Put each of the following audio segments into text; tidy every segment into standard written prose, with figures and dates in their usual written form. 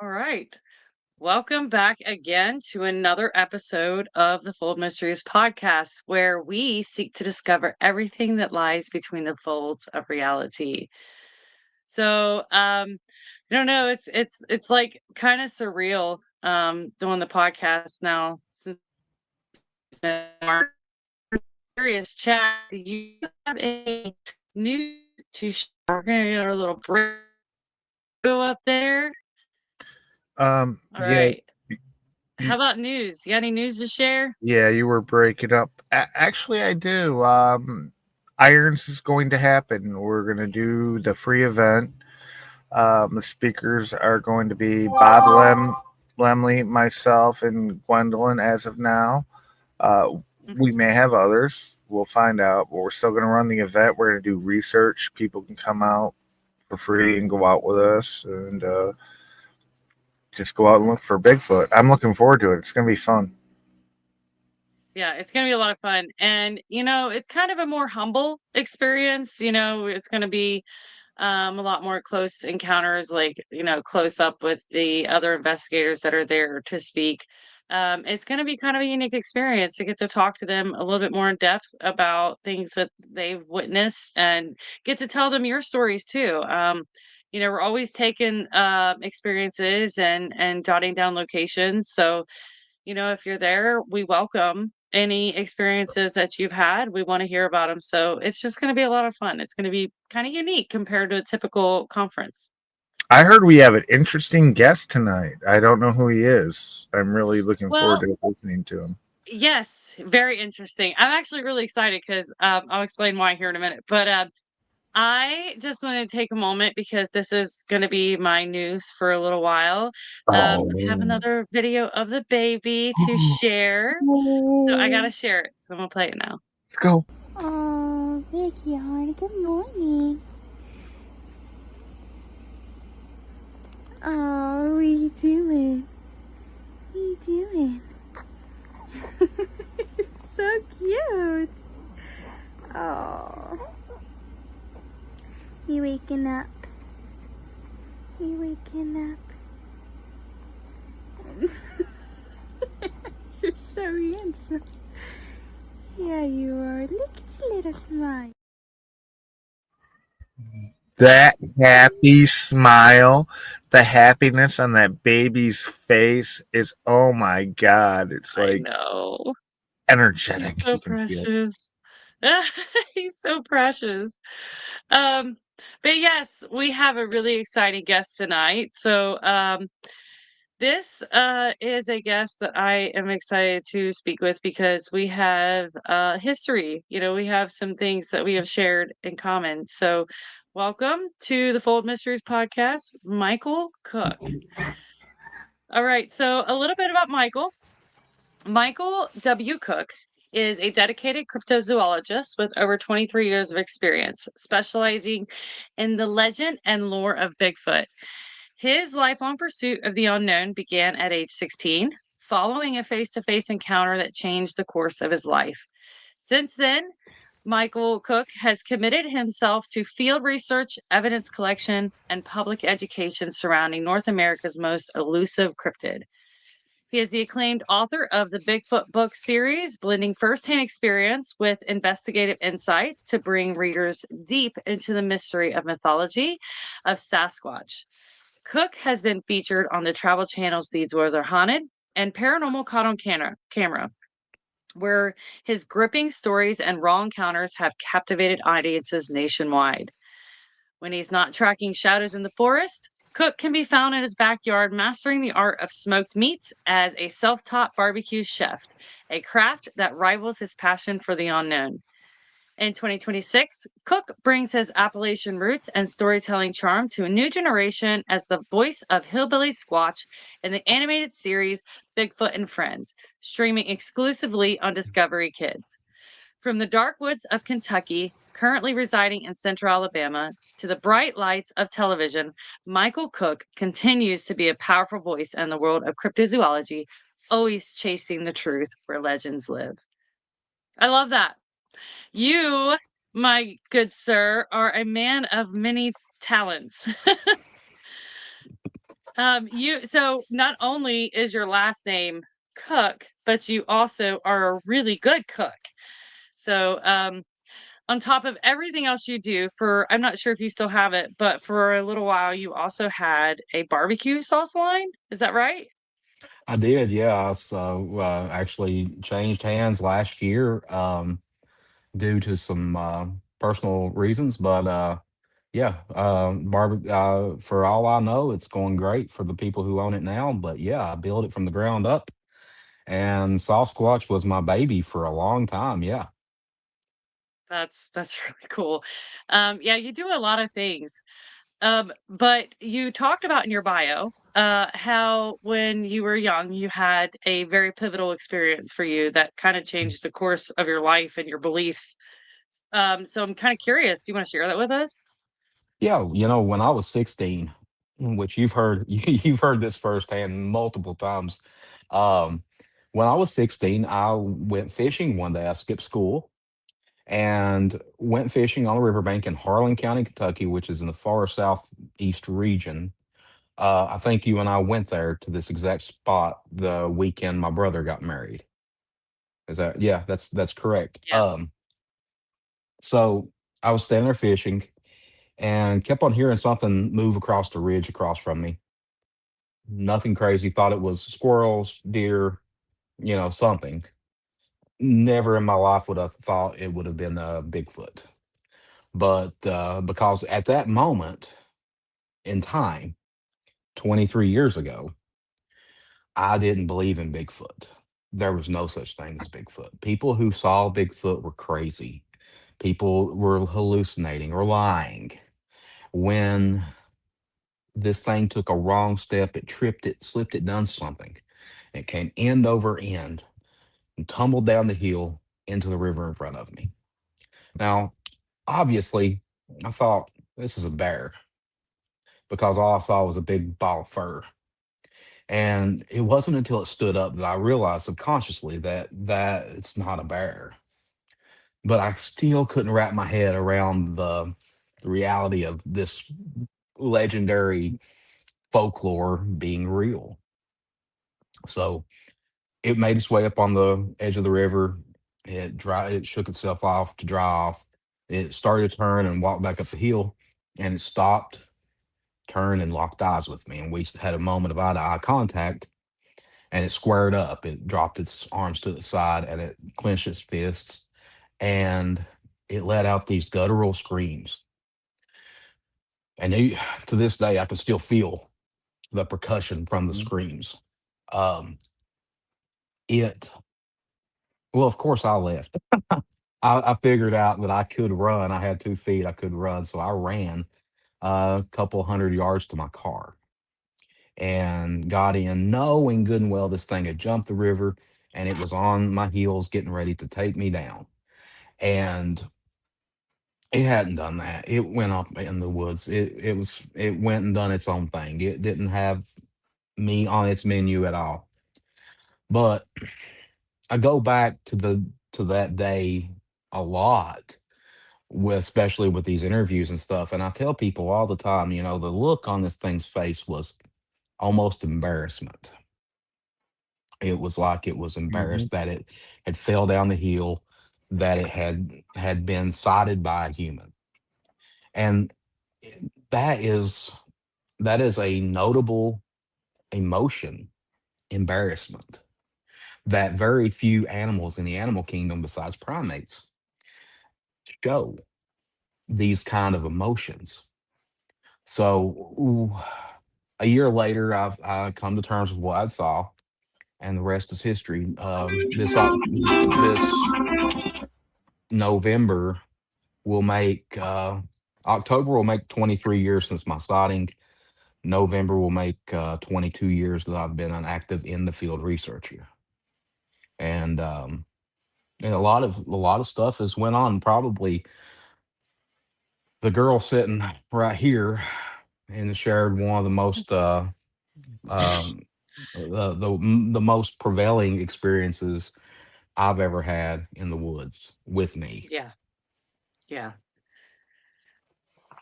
All right. Welcome back again to another episode of the Fold Mysteries podcast, where we seek to discover everything that lies between the folds of reality. So, I don't know, it's like kind of surreal doing the podcast now since it's been our serious chat. Do you have any news to share? We're gonna get our little break go up there. All Yeah, right. How about news? You got any news to share? yeah, you were breaking up. Actually, I do. Irons is going to happen. We're going to do the free event. The speakers are going to be Bob Lemley, myself, and Gwendolyn as of now. Uh, we may have others. We'll find out. But we're still going to run the event. We're going to do research. People can come out for free and go out with us and just go out and look for Bigfoot. I'm looking forward to it. It's going to be fun. Yeah, it's going to be a lot of fun. And, it's kind of a more humble experience. It's going to be a lot more close encounters, like, close up with the other investigators that are there to speak. It's going to be kind of a unique experience to get to talk to them a little bit more in depth about things that they've witnessed and get to tell them your stories too. We're always taking experiences and jotting down locations. So, if you're there, we welcome any experiences that you've had. We want to hear about them. So it's just going to be a lot of fun. It's going to be kind of unique compared to a typical conference. I heard we have an interesting guest tonight. I don't know who he is. I'm really looking forward Well, to listening to him. yes, very interesting. I'm actually really excited because I'll explain why here in a minute. But I just want to take a moment because this is going to be my news for a little while. I have Oh. another video of the baby to share. So I got to share it. So I'm going to play it now. Go. Oh, Vicky, honey, good morning. Oh, what are you doing? What are you doing? So cute. Oh. You waking up? You waking up? You're so handsome. Yeah, you are. Look at your little smile. That happy smile, the happiness on that baby's face is, oh my God. It's I like know. He's energetic. so You can feel it. precious. He's so precious. Um, but yes, we have a really exciting guest tonight. So, this is a guest that I am excited to speak with because we have history. We have some things that we have shared in common. So, welcome to the Fold Mysteries podcast, Michael Cook. All right, so a little bit about Michael. Michael W. Cook is a dedicated cryptozoologist with over 23 years of experience, specializing in the legend and lore of Bigfoot. His lifelong pursuit of the unknown began at age 16, following a face to face encounter that changed the course of his life. Since then, Michael Cook has committed himself to field research, evidence collection, and public education surrounding North America's most elusive cryptid. He is the acclaimed author of the Bigfoot book series, blending firsthand experience with investigative insight to bring readers deep into the mystery of mythology of Sasquatch. Cook has been featured on the Travel Channel's These Woods Are Haunted and Paranormal Caught on Camera, where his gripping stories and raw encounters have captivated audiences nationwide. When he's not tracking shadows in the forest, Cook can be found in his backyard mastering the art of smoked meats as a self taught barbecue chef, a craft that rivals his passion for the unknown. In 2026, Cook brings his Appalachian roots and storytelling charm to a new generation as the voice of Hillbilly Squatch in the animated series Bigfoot and Friends, streaming exclusively on Discovery Kids. From the dark woods of Kentucky, currently residing in central Alabama, to the bright lights of television, Michael Cook continues to be a powerful voice in the world of cryptozoology, always chasing the truth where legends live. I love that. You, my good sir, are a man of many talents. You so not only is your last name Cook, but you also are a really good cook. So, on top of everything else you do for I'm not sure if you still have it, but for a little while you also had a barbecue sauce line. Is that right? I did, yeah. So actually changed hands last year due to some personal reasons, but yeah, for all I know, it's going great for the people who own it now. But yeah, I built it from the ground up, and Sasquatch was my baby for a long time. Yeah. That's really cool. Yeah, you do a lot of things. But you talked about in your bio, how when you were young, you had a very pivotal experience for you that kind of changed the course of your life and your beliefs. So I'm kind of curious. Do you want to share that with us? Yeah, when I was 16, which you've heard you've heard this firsthand multiple times. Um, when I was 16, I went fishing one day. I skipped school and went fishing on a riverbank in Harlan County, Kentucky, which is in the far southeast region. I think you and I went there to this exact spot the weekend my brother got married. Is that yeah, that's correct. Yeah. So I was standing there fishing and kept on hearing something move across the ridge across from me. Nothing crazy. Thought it was squirrels, deer, something. Never in my life would have thought it would have been a Bigfoot. But because at that moment in time, 23 years ago, I didn't believe in Bigfoot. There was no such thing as Bigfoot. People who saw Bigfoot were crazy. People were hallucinating or lying. When this thing took a wrong step, it tripped, it slipped, it done something. It came end over end and tumbled down the hill into the river in front of me. Now, obviously, I thought this is a bear because all I saw was a big ball of fur. And it wasn't until it stood up that I realized subconsciously that it's not a bear. But I still couldn't wrap my head around the reality of this legendary folklore being real. So it made its way up on the edge of the river. It shook itself off to dry off. It started to turn and walk back up the hill, and it stopped, turned, and locked eyes with me. And we had a moment of eye to eye contact, and it squared up. It dropped its arms to the side, and it clenched its fists, and it let out these guttural screams. And to this day, I can still feel the percussion from the Mhm. screams. Um, it Well, of course, I left. I figured out that I could run. I had 2 feet. I could run, so I ran a couple hundred yards to my car and got in, knowing good and well this thing had jumped the river and it was on my heels, getting ready to take me down. And it hadn't done that. It went up in the woods. It went and done its own thing. It didn't have me on its menu at all. But I go back to that day a lot, especially with these interviews and stuff. And I tell people all the time, the look on this thing's face was almost embarrassment. It was like it was Mhm. embarrassed that it had fell down the hill, that it had been sighted by a human. And that is that is a notable emotion, embarrassment, that very few animals in the animal kingdom besides primates show these kind of emotions. So a year later, I come to terms with what I saw, and the rest is history. This November will make October will make 23 years since my sighting. November will make 22 years that I've been an active in the field researcher, and a lot of stuff has went on. Probably the girl sitting right here and shared one of the most um, the most prevailing experiences I've ever had in the woods with me. Yeah. Yeah.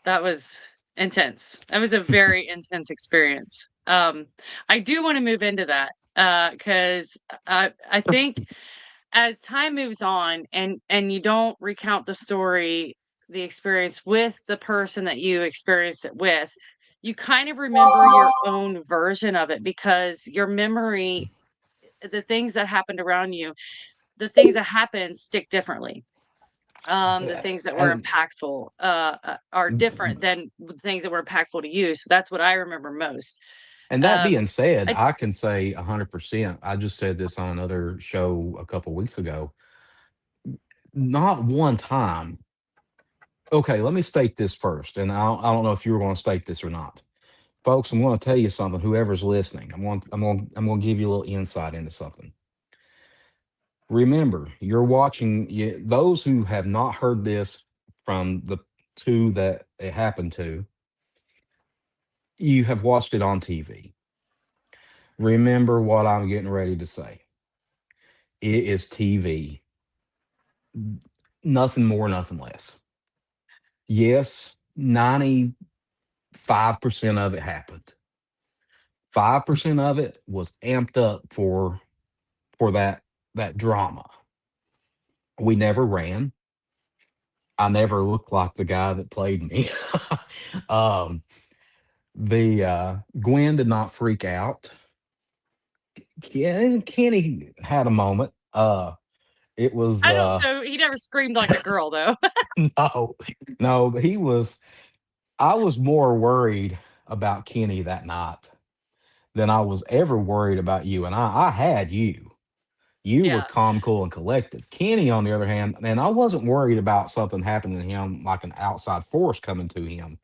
That was intense. That was a very intense experience. Um, I do want to move into that because I think as time moves on and you don't recount the story, the experience with the person that you experienced it with, you kind of remember your own version of it because your memory, the things that happened around you, the things that happened stick differently. The things that were And impactful are different than the things that were impactful to you. So that's what I remember most. and that Um, being said, I I can say 100%. I just said this on another show a couple weeks ago. Not one time. Okay, let me state this first, and I don't know if you were going to state this or not, folks. I'm going to tell you something. Whoever's listening, I'm going to give you a little insight into something. Remember, you're watching. Those who have not heard this from the two that it happened to, you have watched it on TV. Remember what I'm getting ready to say. It is TV. Nothing more, nothing less. Yes, 95% of it happened. 5% of it was amped up for that drama. We never ran. I never looked like the guy that played me. um, the Gwen did not freak out. Kenny had a moment. It was I don't know. He never screamed like a girl though. no, no. He was. I was more worried about Kenny that night than I was ever worried about you. And I had you. You were Yeah, calm, cool, and collected. Kenny, on the other hand, and I wasn't worried about something happening to him, like an outside force coming to him.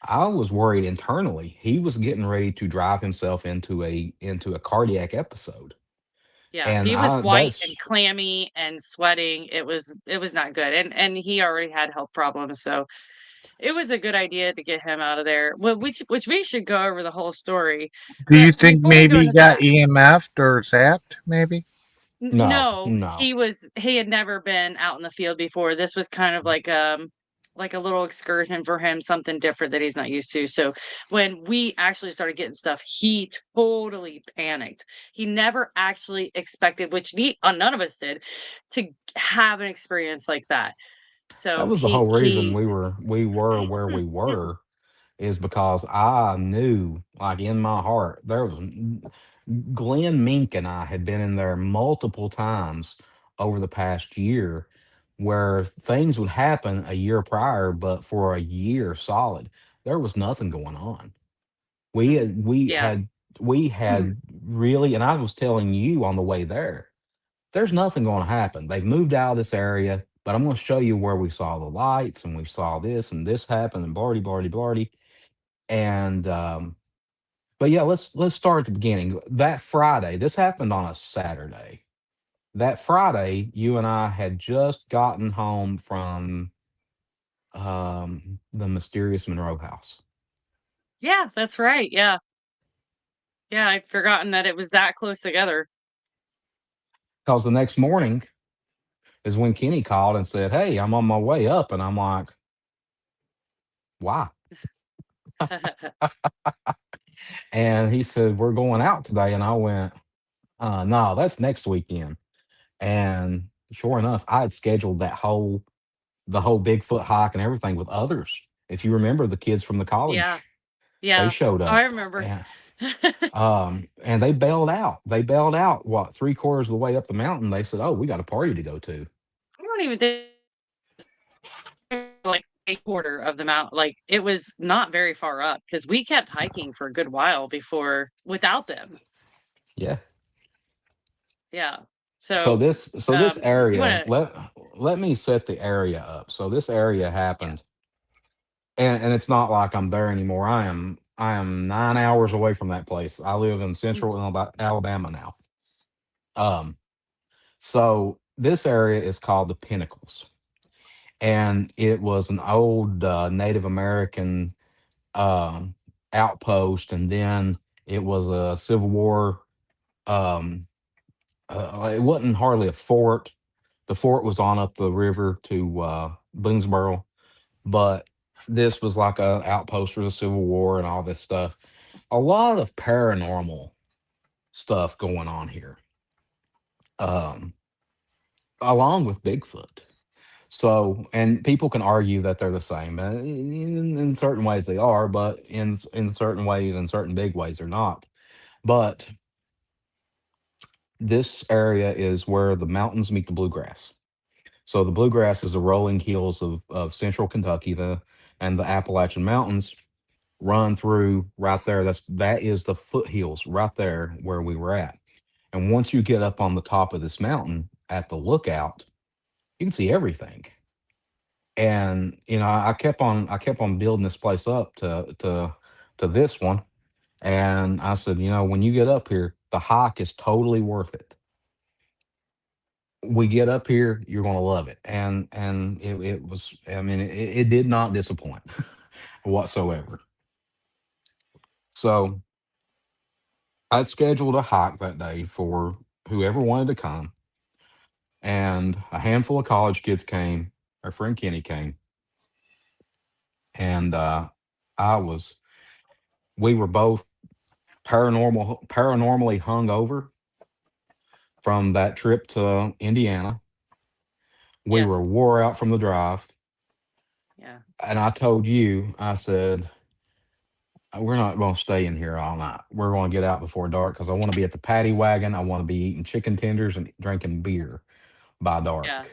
I was worried internally. He was getting ready to drive himself into a cardiac episode, yeah. and He was I white that's and clammy and sweating. It was not good. And he already had health problems, so it was a good idea to get him out of there. Well, which we should go over the whole story. Do you But think before we go maybe he into got that, EMF'd or zapped? Maybe. no, No, no. he had never been out in the field before. This was kind of like a little excursion for him, something different that he's not used to. So when we actually started getting stuff, he totally panicked. He never actually expected, which none of us did, to have an experience like that. That So was the whole reason he we were where we were, is because I knew, like in my heart, there was Glenn Mink and I had been in there multiple times over the past year, where things would happen a year prior, but for a year solid, there was nothing going on. We Mhm. had we Yeah. had we had really, and I was telling you on the way there, there's nothing going to happen. They've moved out of this area, but I'm going to show you where we saw the lights and we saw this and this happened and blardy blardy blardy. And but yeah, let's start at the beginning. That Friday, this happened on a Saturday. That Friday, you and I had just gotten home from the mysterious Monroe house. Yeah, that's right. Yeah. Yeah, I'd forgotten that it was that close together. Because the next morning is when Kenny called and said, "Hey, I'm on my way up," and I'm like, "Why?" And he said, "We're going out today," and I went, "No, that's next weekend." And sure enough, I had scheduled the whole Bigfoot hike and everything with others. If you remember, the kids from the Yeah. college, they Yeah. showed Oh, I up, remember. and they bailed out. They bailed out what, 3/4 of the way up the mountain. They said, "Oh, we got a party to go to." I don't even think like a quarter of the mount. Like it was not very far up because we kept hiking for a good while before without them. Yeah. Yeah. So So, this you area, want to? let me set the area up. So this area Yeah. happened, and it's not like I'm there anymore. I am 9 hours away from that place. I live in Mm. central Alabama now. Um, so this area is called the Pinnacles, and it was an old Native American um, outpost, and then it was a Civil War. Um, it wasn't hardly a fort. The fort was on up the river to Boonesboro, but this was like a outpost for the Civil War and all this stuff. a lot of paranormal stuff going on here, um, along with Bigfoot. So, and people can argue that they're the same. In certain ways, they are, but in certain ways, in certain big ways, they're not. But this area is where the mountains meet the bluegrass. So the bluegrass is the rolling hills of central Kentucky, and the Appalachian Mountains run through right there. That is the foothills right there where we were at. And once you get up on the top of this mountain at the lookout, you can see everything. And I kept on building this place up to this one. And I said, when you get up here, the hike is totally worth it. We get up here, you're gonna love it. And it was, I mean, it did not disappoint whatsoever. So I'd scheduled a hike that day for whoever wanted to come, and a handful of college kids came. Our friend Kenny came, and I was. We were both paranormally hung over from that trip to Indiana. We Yes. were wore out from the drive, Yeah. and I told you, I said, we're not going to stay in here all night. We're going to get out before dark because I want to be at the paddy wagon. I want to be eating chicken tenders and drinking beer by Yeah. dark.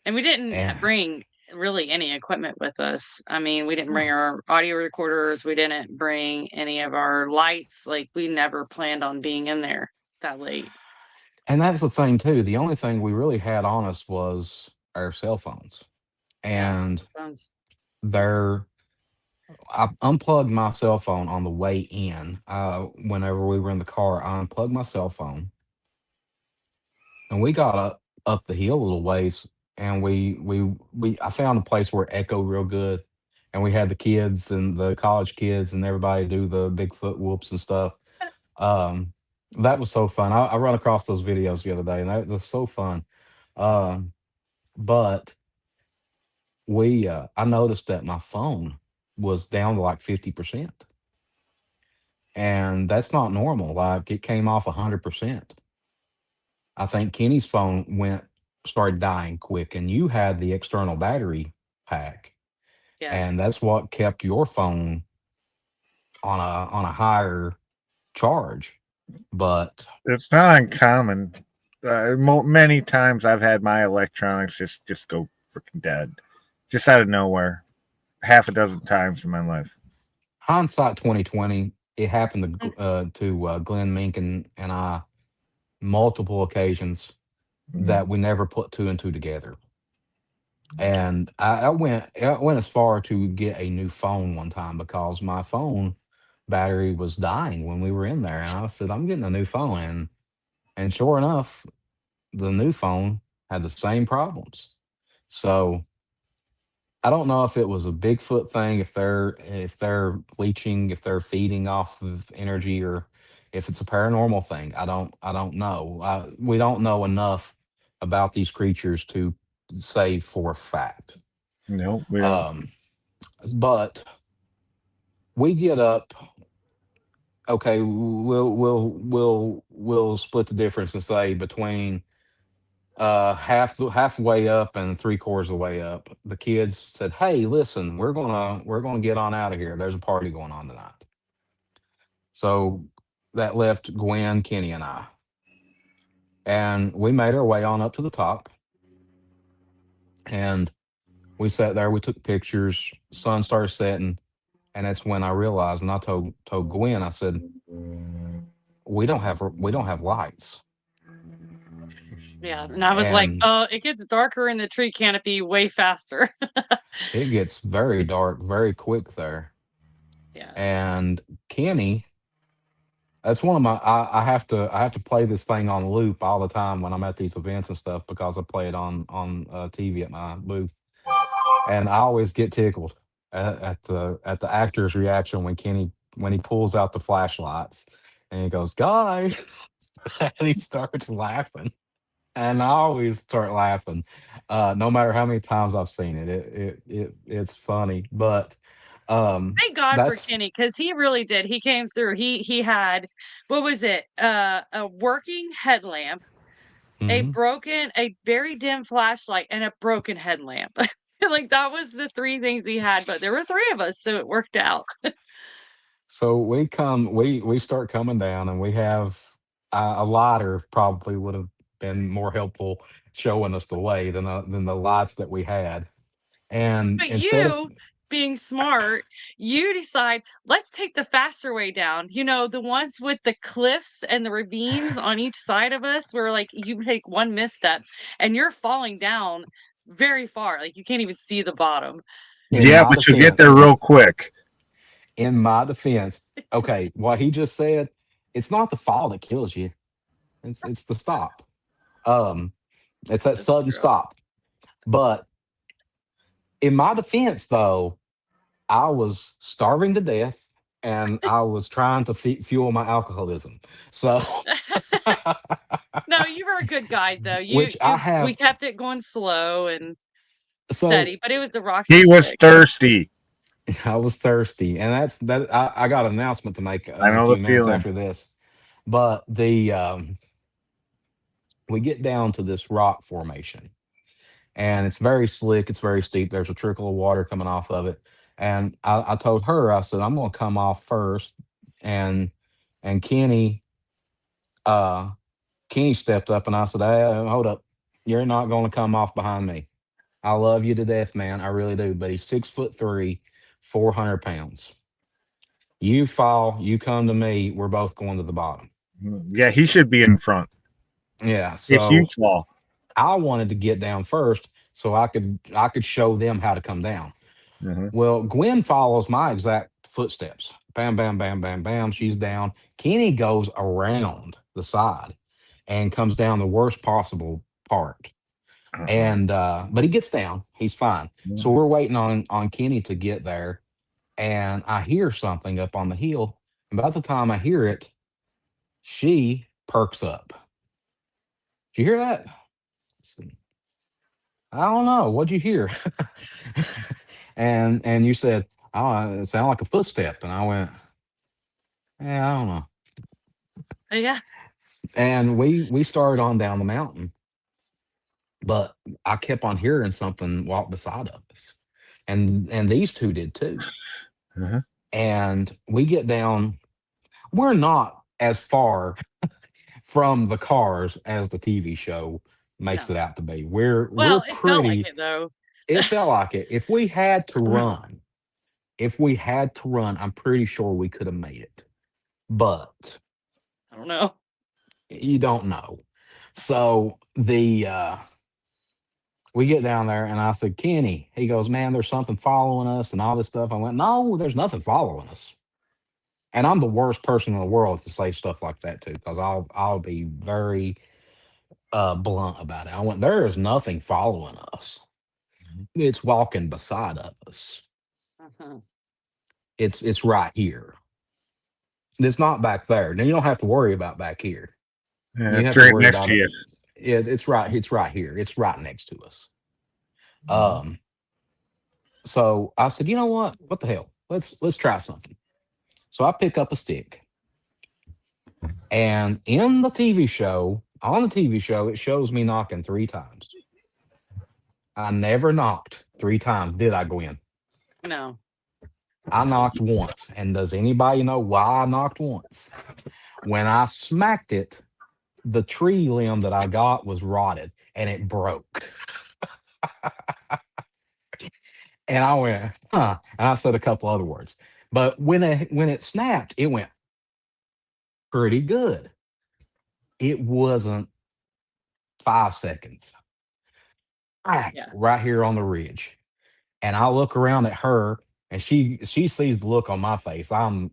And we didn't And bring really any equipment with us. I mean, we didn't bring our audio recorders. We didn't bring any of our lights. Like, we never planned on being in there that late. and that's the thing too. The only thing we really had on us was our cell phones. Yeah. And Phones. there, I unplugged my cell phone on the way in. Whenever we were in the car, I unplugged my cell phone, and we got up the hill a little ways, and we I found a place where it echoed real good, and we had the kids and the college kids and everybody do the Bigfoot whoops and stuff. Um, that was so fun. I run across those videos the other day, and that was so fun. Um, but I noticed that my phone was down to like 50%, and that's not normal. Like, it came off 100%. I think Kenny's phone started dying quick, and you had the external battery pack, Yeah. and that's what kept your phone on a higher charge. But It's not uncommon. Many times I've had my electronics just go freaking dead, just out of nowhere. Half a dozen times in my life. hindsight 2020, it happened Mm. to Glenn Mink and I multiple occasions Mm. that we never put two and two together. And I went as far to get a new phone one time because my phone battery was dying when we were in there, and I said, I'm getting a new phone. And sure enough, the new phone had the same problems. So I don't know if it was a Bigfoot thing, if they're leeching, if they're feeding off of energy, or if it's a paranormal thing. I don't know. We don't know enough about these creatures to say for a fact. No, we don't. Um, but we get up. Okay, we'll split the difference and say between halfway up and three-quarters of the way up. The kids said, "Hey, listen, we're gonna get on out of here. There's a party going on tonight." So that left Gwen, Kenny, and I, and we made our way on up to the top, and we sat there. We took pictures. Sun started setting, and that's when I realized, and I told Gwen, I said, we don't have lights. Yeah. And I was like, And oh, it gets darker in the tree canopy way faster. it gets very dark very quick there. Yeah. And Kenny, that's one of my I have to play this thing on loop all the time when I'm at these events and stuff because I play it on TV at my booth, and I always get tickled at the actor's reaction when he pulls out the flashlights and he goes, "Guys," and he starts laughing. And I always start laughing, no matter how many times I've seen it. It's funny, but Thank God for That's Kenny, because he really did. He came through. He had, what was it? A working headlamp, mhm. a very dim flashlight, and a broken headlamp. Like, that was the 3 things he had, but there were 3 of us, so it worked out. So we start coming down, and we have a lighter probably would have been more helpful showing us the way than the lights that we had. And But instead of you, being smart, you decide, "Let's take the faster way down." You know, the ones with the cliffs and the ravines on each side of us where, like, you take 1 misstep and you're falling down very far, like, you can't even see the bottom. in Yeah, my but you'll get there defense, real quick. in my defense, okay, what he just said, it's not the fall that kills you. It's the stop. Um, it's that That's sudden true. stop. But in my defense, though, I was starving to death and I was trying to fuel my alcoholism. So, No, you were a good guide, though. which I We have. kept it going slow and So steady, but it was the rocks were He was sick. thirsty. I was thirsty, and that's that. I got an announcement to make I in a know the few minutes feeling. after this. But we get down to this rock formation, and it's very slick. It's very steep. There's a trickle of water coming off of it, and I told her, I said, I'm going to come off first, and and uh, Kenny stepped up, and I said, hey, hold up, you're not going to come off behind me. I love you to death, man. I really do. But he's 6'3", 400 pounds. You fall, you come to me. We're both going to the bottom. Yeah, he should be in front. Yeah. If you So fall. I wanted to get down first so I could show them how to come down. Mhm. Well, Gwen follows my exact footsteps. Bam, bam, bam, bam, bam. She's down. Kenny goes around the side and comes down the worst possible part. Uh-huh. And but he gets down. He's fine. So we're waiting on Kenny to get there, and I hear something up on the hill. And by the time I hear it, she perks up. Did you hear that? I don't know. What'd you hear? And you said, "Oh, it sounded like a footstep," and I went, "Yeah, I don't know." Yeah. And we started on down the mountain, but I kept on hearing something walk beside of us, and these two did too. Uh-huh. And we get down. We're not as far from the cars as the TV show makes it No. out to be. We're Well, it felt like pretty. it, though. It felt like it. If we had to run, I'm pretty sure we could have made it. But I don't know. you don't know. So the we get down there and I said, Kenny, he goes, man, there's something following us and all this stuff. I went, no, there's nothing following us. And I'm the worst person in the world to say stuff like that too, because I'll be very blunt about it. I went, there is nothing following us. It's walking beside us. Uh-huh. It's right here. It's not back there. Now you don't have to worry about back here. Yeah, You it's have to right worry next about to it. you. It's right here. It's right next to us. Um, so I said, you know what? What the hell? Let's try something. So I pick up a stick. And in the TV show, on the TV show, it shows me knocking 3 times. I never knocked 3 times, did I, Gwen? No. I knocked once. And does anybody know why I knocked once? When I smacked it, the tree limb that I got was rotted and it broke. And I went, huh. And I said a couple other words. But when it snapped, it went pretty good. It wasn't 5 seconds. Yeah. Right here on the ridge. And I look around at her and she sees the look on my face. I'm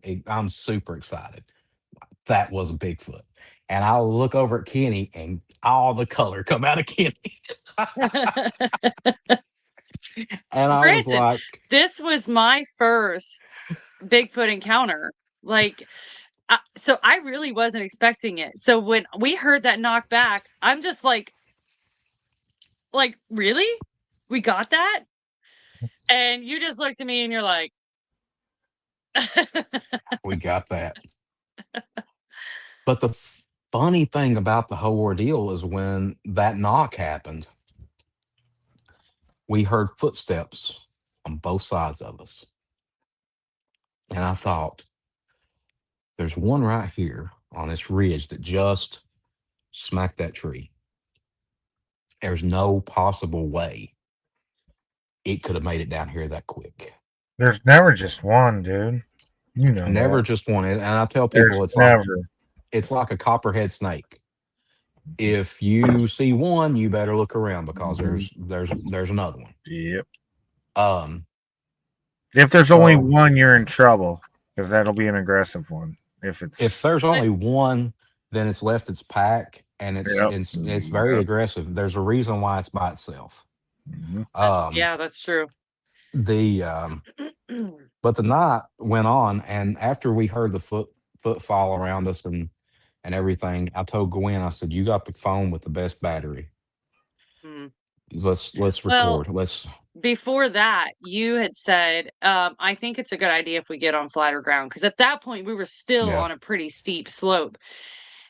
super excited. That was a Bigfoot. And I look over at Kenny and all the color come out of Kenny. And I was Granted, like, this was my first Bigfoot encounter. Like, so I really wasn't expecting it. So when we heard that knock back, I'm just like, really? We got that? And you just looked at me and you're like, We got that. But the funny thing about the whole ordeal is when that knock happened, we heard footsteps on both sides of us. And I thought, there's one right here on this ridge that just smacked that tree. There's no possible way it could have made it down here that quick. There's never just one, dude. You know Never that. just one. And I tell There's people never. it's like a copperhead snake. If you see one, you better look around because there's another one. Yep. Um, If there's only so one, you're in trouble because that'll be an aggressive one. If if it's there's But only one, then it's left its pack and yep, it's very yep. aggressive. There's a reason why it's by itself. Mhm. that's Um, yeah, that's true. the but the night went on, and after we heard the footfall around us and everything, I told Gwen, I said, "You got the phone with the best battery. Mm. Let's Well, record. Let's before that, you had said, "I think it's a good idea if we get on flatter ground," because at that point, we were still yeah on a pretty steep slope,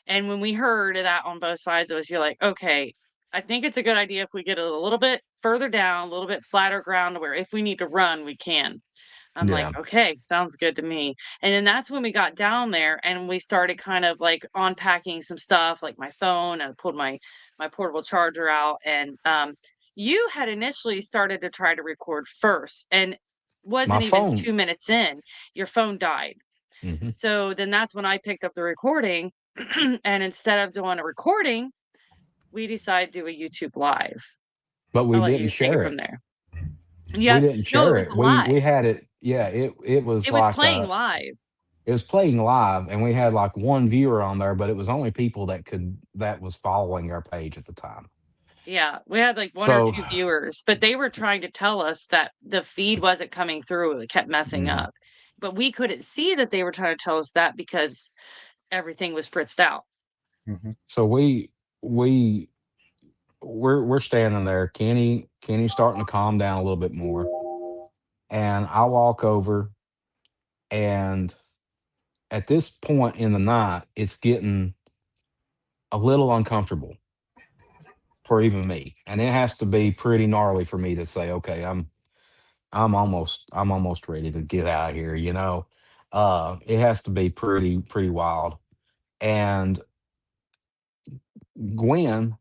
and when we heard that on both sides of us, you're like, "Okay, I think it's a good idea if we get a little bit further down, a little bit flatter ground where if we need to run, we can." I'm like, yeah "Okay, sounds good to me." And then that's when we got down there and we started kind of like unpacking some stuff, like my phone, and I pulled my portable charger out, and you had initially started to try to record first, and my wasn't even phone. 2 minutes in, your phone died. Mhm. So then that's when I picked up the recording, and instead of doing a recording, we decided to do a YouTube live. But we I'll let didn't you take it share from it. there. We Yeah, didn't no, it share was it. We live. had it. Yeah, it was It was like playing live. it was playing live, and we had like one viewer on there, but it was only people that was following our page at the time. Yeah, we had like 1 or So 2 viewers, but they were trying to tell us that the feed wasn't coming through, it kept messing mhm. up. But we couldn't see that they were trying to tell us that because everything was fritzed out. Mhm. So we we're standing there. Kenny's starting to calm down a little bit more, and I walk over, and at this point in the night, it's getting a little uncomfortable for even me, and it has to be pretty gnarly for me to say, okay, I'm almost ready to get out of here. It has to be pretty wild. And Gwen,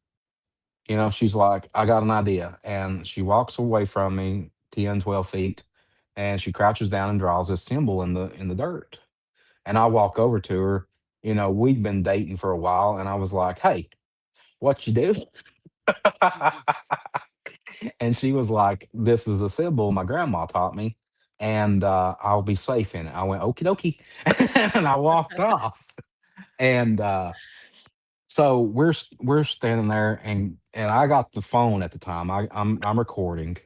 she's like, I got an idea. And she walks away from me 10, 12 feet, and she crouches down and draws a symbol in the dirt. And I walk over to her. We'd been dating for a while, and I was like, hey, what you do? Mhm. And she was like, this is a symbol my grandma taught me, and I'll be safe in it. I went, okie dokie. And I walked off. And so we're standing there, and I got the phone at the time. I'm recording.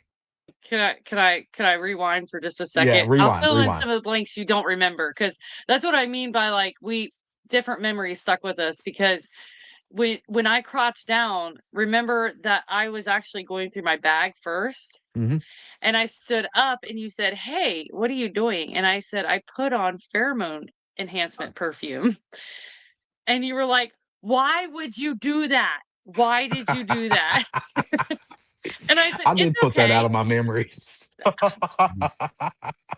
Can I rewind for just a Yeah, second? I'll rewind, fill in rewind. some of the blanks you don't remember, because that's what I mean by, like, we different memories stuck with us because when I crouched down, remember that I was actually going through my bag first, Hmm. and I stood up and you said, "Hey, what are you doing?" And I said, "I put on pheromone enhancement perfume." And you were like, "Why would you do that? Why did you do that?" And I said, I "It's did put that out okay." of my memories.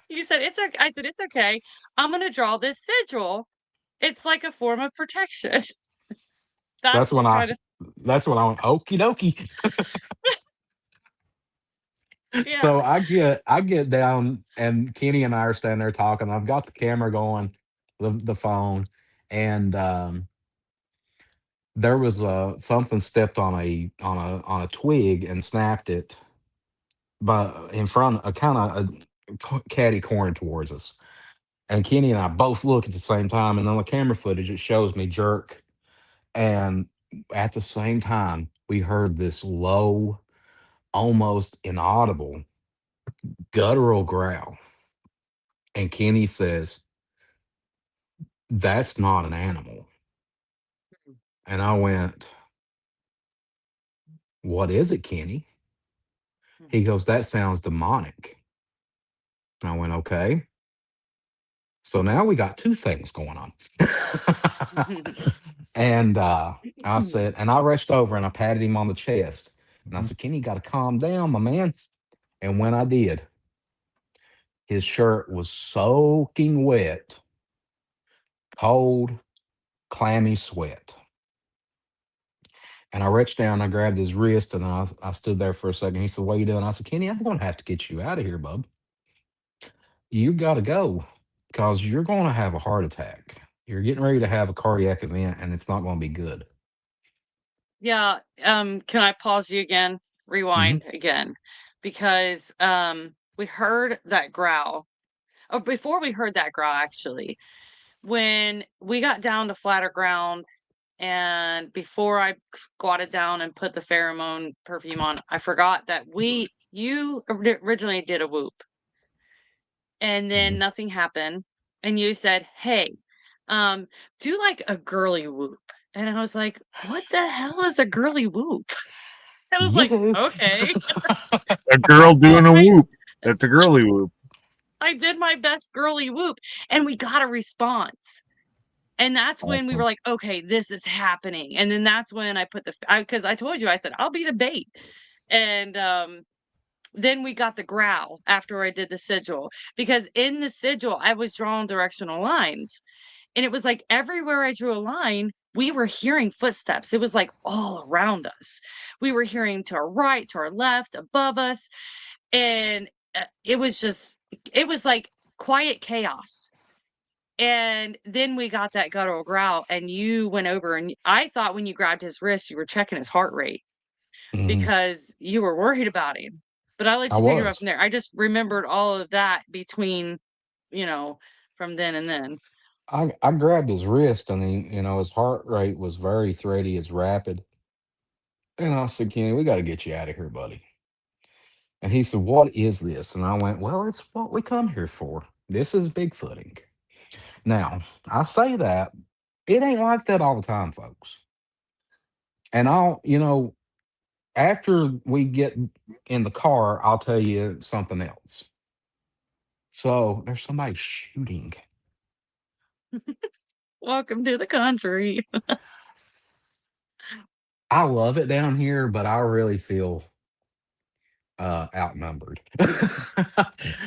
You said, "It's okay." I said, "It's okay. I'm gonna draw this sigil. It's like a form of protection." that's That's when I kind of that's when I went okie dokie. So yeah. I get down, and Kenny and I are standing there talking. I've got the camera going, the phone, and there was something stepped on a twig and snapped it, but in front a kind of a catty corner towards us. And Kenny and I both look at the same time, and on the camera footage it shows me jerk, and at the same time we heard this low, almost inaudible guttural growl. And Kenny says, "That's not an animal." And I went, "What is it, Kenny?" He Mhm. goes, "That sounds demonic." I went, "Okay." So now we got two things going on. And I said, and I rushed over and I patted him on the chest. And I said, Kenny, you got to calm down, my man. And when I did, his shirt was soaking wet, cold, clammy sweat. And I reached down, I grabbed his wrist, and then I stood there for a second. He said, "What are you doing?" I said, "Kenny, I'm going to have to get you out of here, bub. You got to go because you're going to have a heart attack. You're getting ready to have a cardiac event, and it's not going to be good." Yeah, can I pause you again? Hmm. Rewind again. Because, we heard that growl. Oh, before we heard that growl, actually, when we got down to flatter ground and before I squatted down and put the pheromone perfume on, I forgot that you originally did a whoop and then Hmm. nothing happened. And you said, "Hey, um, do like a girly whoop." And I was like, "What the hell is a girly whoop?" I was like, You. "Okay." A girl So doing a whoop. That's a girly whoop. I did my best girly whoop and we got a response. And that's when we were Awesome. like, "Okay, this is happening." And then that's when I put the because I told you, I said, "I'll be the bait." And, then we got the growl after I did the sigil, because in the sigil, I was drawing directional lines, and it was like everywhere I drew a line, we were hearing footsteps. It was like all around us. We were hearing to our right, to our left, above us, and, it was just it was like quiet chaos. And then we got that guttural growl, and you went over, and I thought when you grabbed his wrist, you were checking his heart rate Hmm. because you were worried about him. But I'll let I you pick it up was. from there. I just remembered all of that between, you know, from then and then. I grabbed his wrist, and his heart rate was very thready, it's rapid. And I said, "Kenny, we got to get you out of here, buddy." And he said, "What is this?" And I went, "Well, it's what we come here for. This is Bigfooting." Now, I say that it ain't like that all the time, folks. And after we get in the car, I'll tell you something else. So there's somebody shooting. Welcome to the country. I love it down here, but I really feel outnumbered.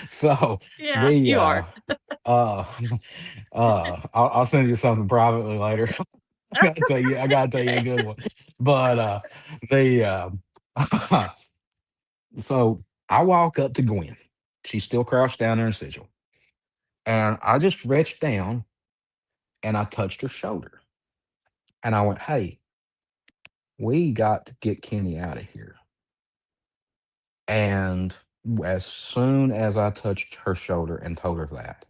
So Yeah, the you are. uh I'll send you something privately later. I gotta tell you a good one. But the so I walk up to Gwen. She's still crouched down there in sigil. And I just reached down and I touched her shoulder. And I went, "Hey, we got to get Kenny out of here." And as soon as I touched her shoulder and told her that,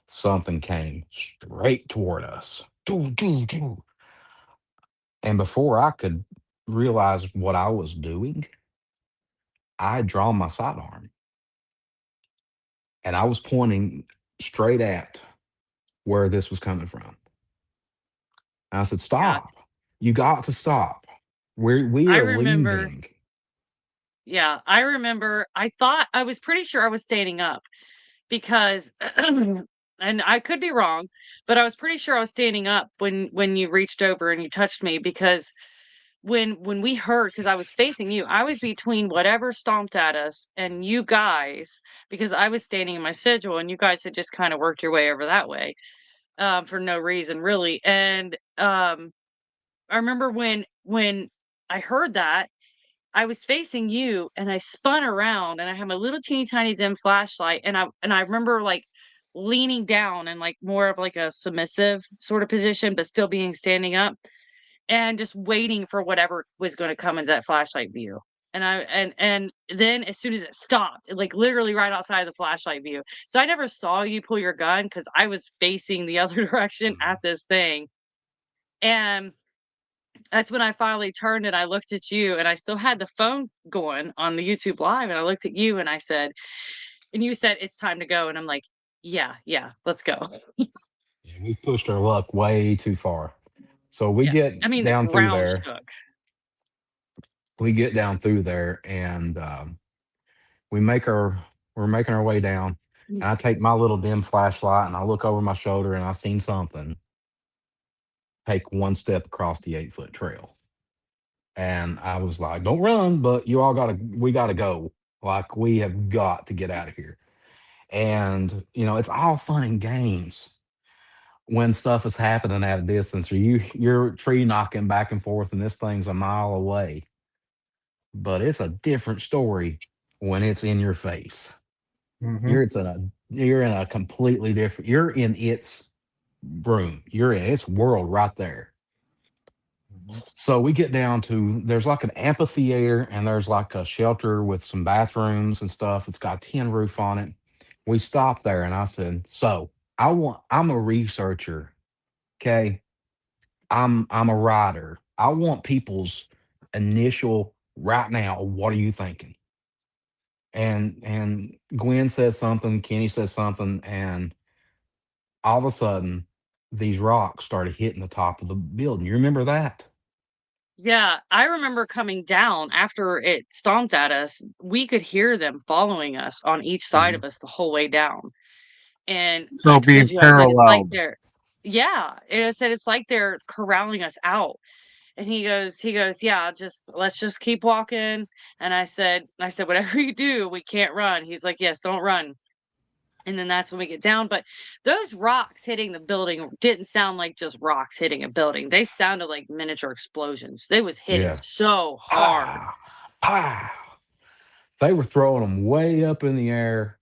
something came straight toward us. Doo, doo, doo. And before I could realize what I was doing, I had drawn my sidearm and I was pointing straight at where this was coming from. And I said, Yeah, "Stop. You got to stop. We I are remember. leaving." Yeah, I remember. I thought I was pretty sure I was standing up because, and I could be wrong, but I was pretty sure I was standing up when you reached over and you touched me because when we heard, because I was facing you, I was between whatever stomped at us and you guys, because I was standing in my sigil and you guys had just kind of worked your way over that way, for no reason really. And I remember when I heard that, I was facing you and I spun around and I had my little teeny tiny dim flashlight and I remember like leaning down and like more of like a submissive sort of position, but still being standing up and just waiting for whatever was gonna come into that flashlight view. And then as soon as it stopped, like literally right outside of the flashlight view. So I never saw you pull your gun because I was facing the other direction at Mhm. this thing. And that's when I finally turned and I looked at you and I still had the phone going on the YouTube live and I looked at you and I said, and you said, "It's time to go." And I'm like, "Yeah, yeah, let's go." Yeah, we've pushed our luck way too far. So we Yeah. get I mean, the down through ground there. shook. We get down through there, and we make our we're making our way down. And I take my little dim flashlight and I look over my shoulder and I seen something take one step across the 8 foot trail. And I was like, don't run, but we gotta go. Like, we have got to get out of here. And, it's all fun and games when stuff is happening at a distance or you're tree knocking back and forth and this thing's a mile away. But it's a different story when it's in your face. Mm-hmm. You're in a completely different, you're in its room. You're in its world right there. Mm-hmm. So we get down to there's like an amphitheater and there's like a shelter with some bathrooms and stuff. It's got a tin roof on it. We stopped there and I said, "So I'm a researcher, okay? I'm a writer. I want people's initial right now, what are you thinking?" And Gwen says something, Kenny says something, and all of a sudden these rocks started hitting the top of the building. You remember that? Yeah, I remember coming down after it stomped at us. We could hear them following us on each side Mhm. of us the whole way down. And So I being told you, I said, it's like paralleled. they're yeah, and I said, it's like they're corralling us out. And he goes, yeah, just let's just keep walking. And I said, whatever you do, we can't run. He's like, yes, don't run. And then that's when we get down. But those rocks hitting the building didn't sound like just rocks hitting a building. They sounded like miniature explosions. They was hitting Yeah. so hard. Pow, pow. They were throwing them way up in the air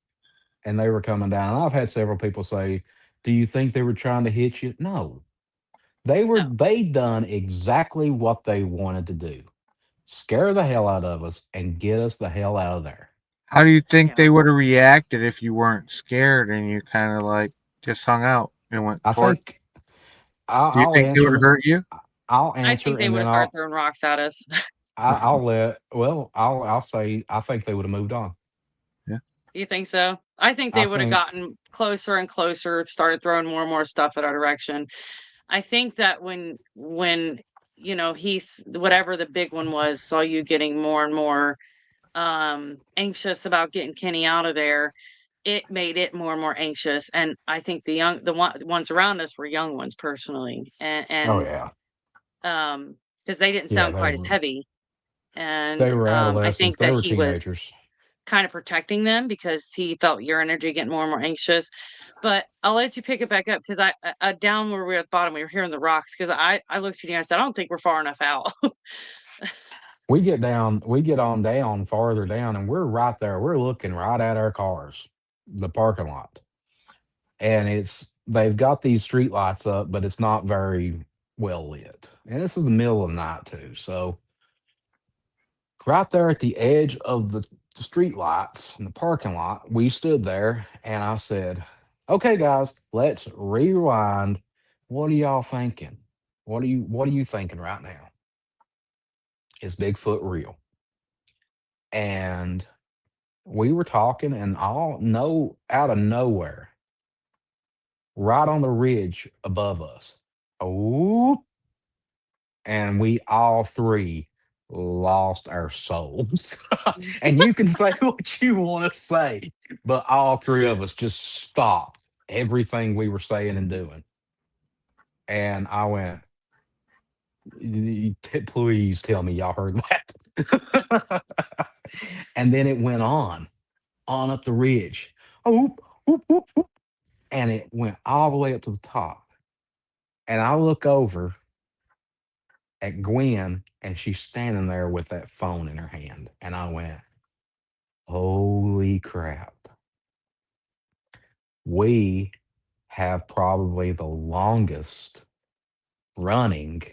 and they were coming down. I've had several people say, "Do you think they were trying to hit you?" No. No, They done exactly what they wanted to do. Scare the hell out of us and get us the hell out of there. How do you think yeah. they would have reacted if you weren't scared and you kind of like just hung out and went I for it? think I'll, Do you I'll think it would answer. hurt you? I'll I answer, think they and would have then started throwing rocks at us. I'll let. Well, I'll say I think they would have moved on. Yeah. You think so? I think I they would have think gotten closer and closer, started throwing more and more stuff at our direction. I think that when he's whatever the big one was, saw you getting more and more anxious about getting Kenny out of there, it made it more and more anxious. And I think the ones around us were young ones personally. Oh And yeah. because they didn't Yeah, sound quite as heavy. they And were I adolescents. think They that were he was teenagers. kind of protecting them because he felt your energy getting more and more anxious. But I'll let you pick it back up because down where we were at the bottom, we were hearing the rocks because I looked at you and I said, I don't think we're far enough out. We get on down farther down, and we're right there. We're looking right at our cars, the parking lot, and they've got these street lights up, but it's not very well lit. And this is the middle of the night too, so right there at the edge of the street lights in the parking lot, we stood there, and I said, "Okay, guys, let's rewind. What are y'all thinking? What are you thinking right now? Is Bigfoot real?" And we were talking, and all no out of nowhere, right on the ridge above us, oh, and we all three lost our souls. And you can say what you want to say, but all three of us just stopped everything we were saying and doing. And I went, Please tell me y'all heard that." And then it went on up the ridge. Oh, whoop, whoop, whoop, and it went all the way up to the top. And I look over at Gwen, and she's standing there with that phone in her hand. And I went, holy crap. We have probably the longest running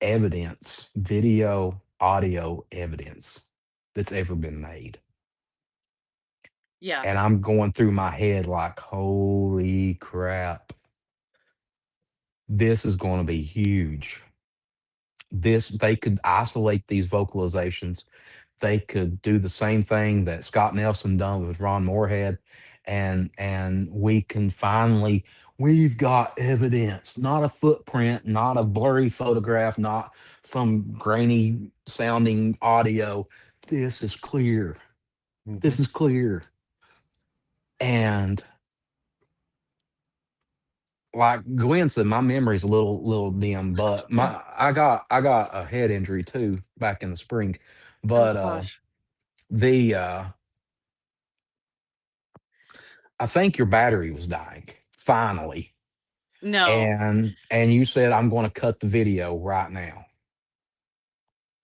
evidence, video, audio evidence that's ever been made. Yeah. And I'm going through my head like, holy crap, this is going to be huge. They could isolate these vocalizations. They could do the same thing that Scott Nelson done with Ron Moorhead, and we can finally we've got evidence, not a footprint, not a blurry photograph, not some grainy sounding audio. This is clear. Mm-hmm. This is clear. And like Gwen said, my memory's a little dim, but I got a head injury too back in the spring. Oh But gosh. the I think your battery was dying finally. No. And you said I'm going to cut the video right now.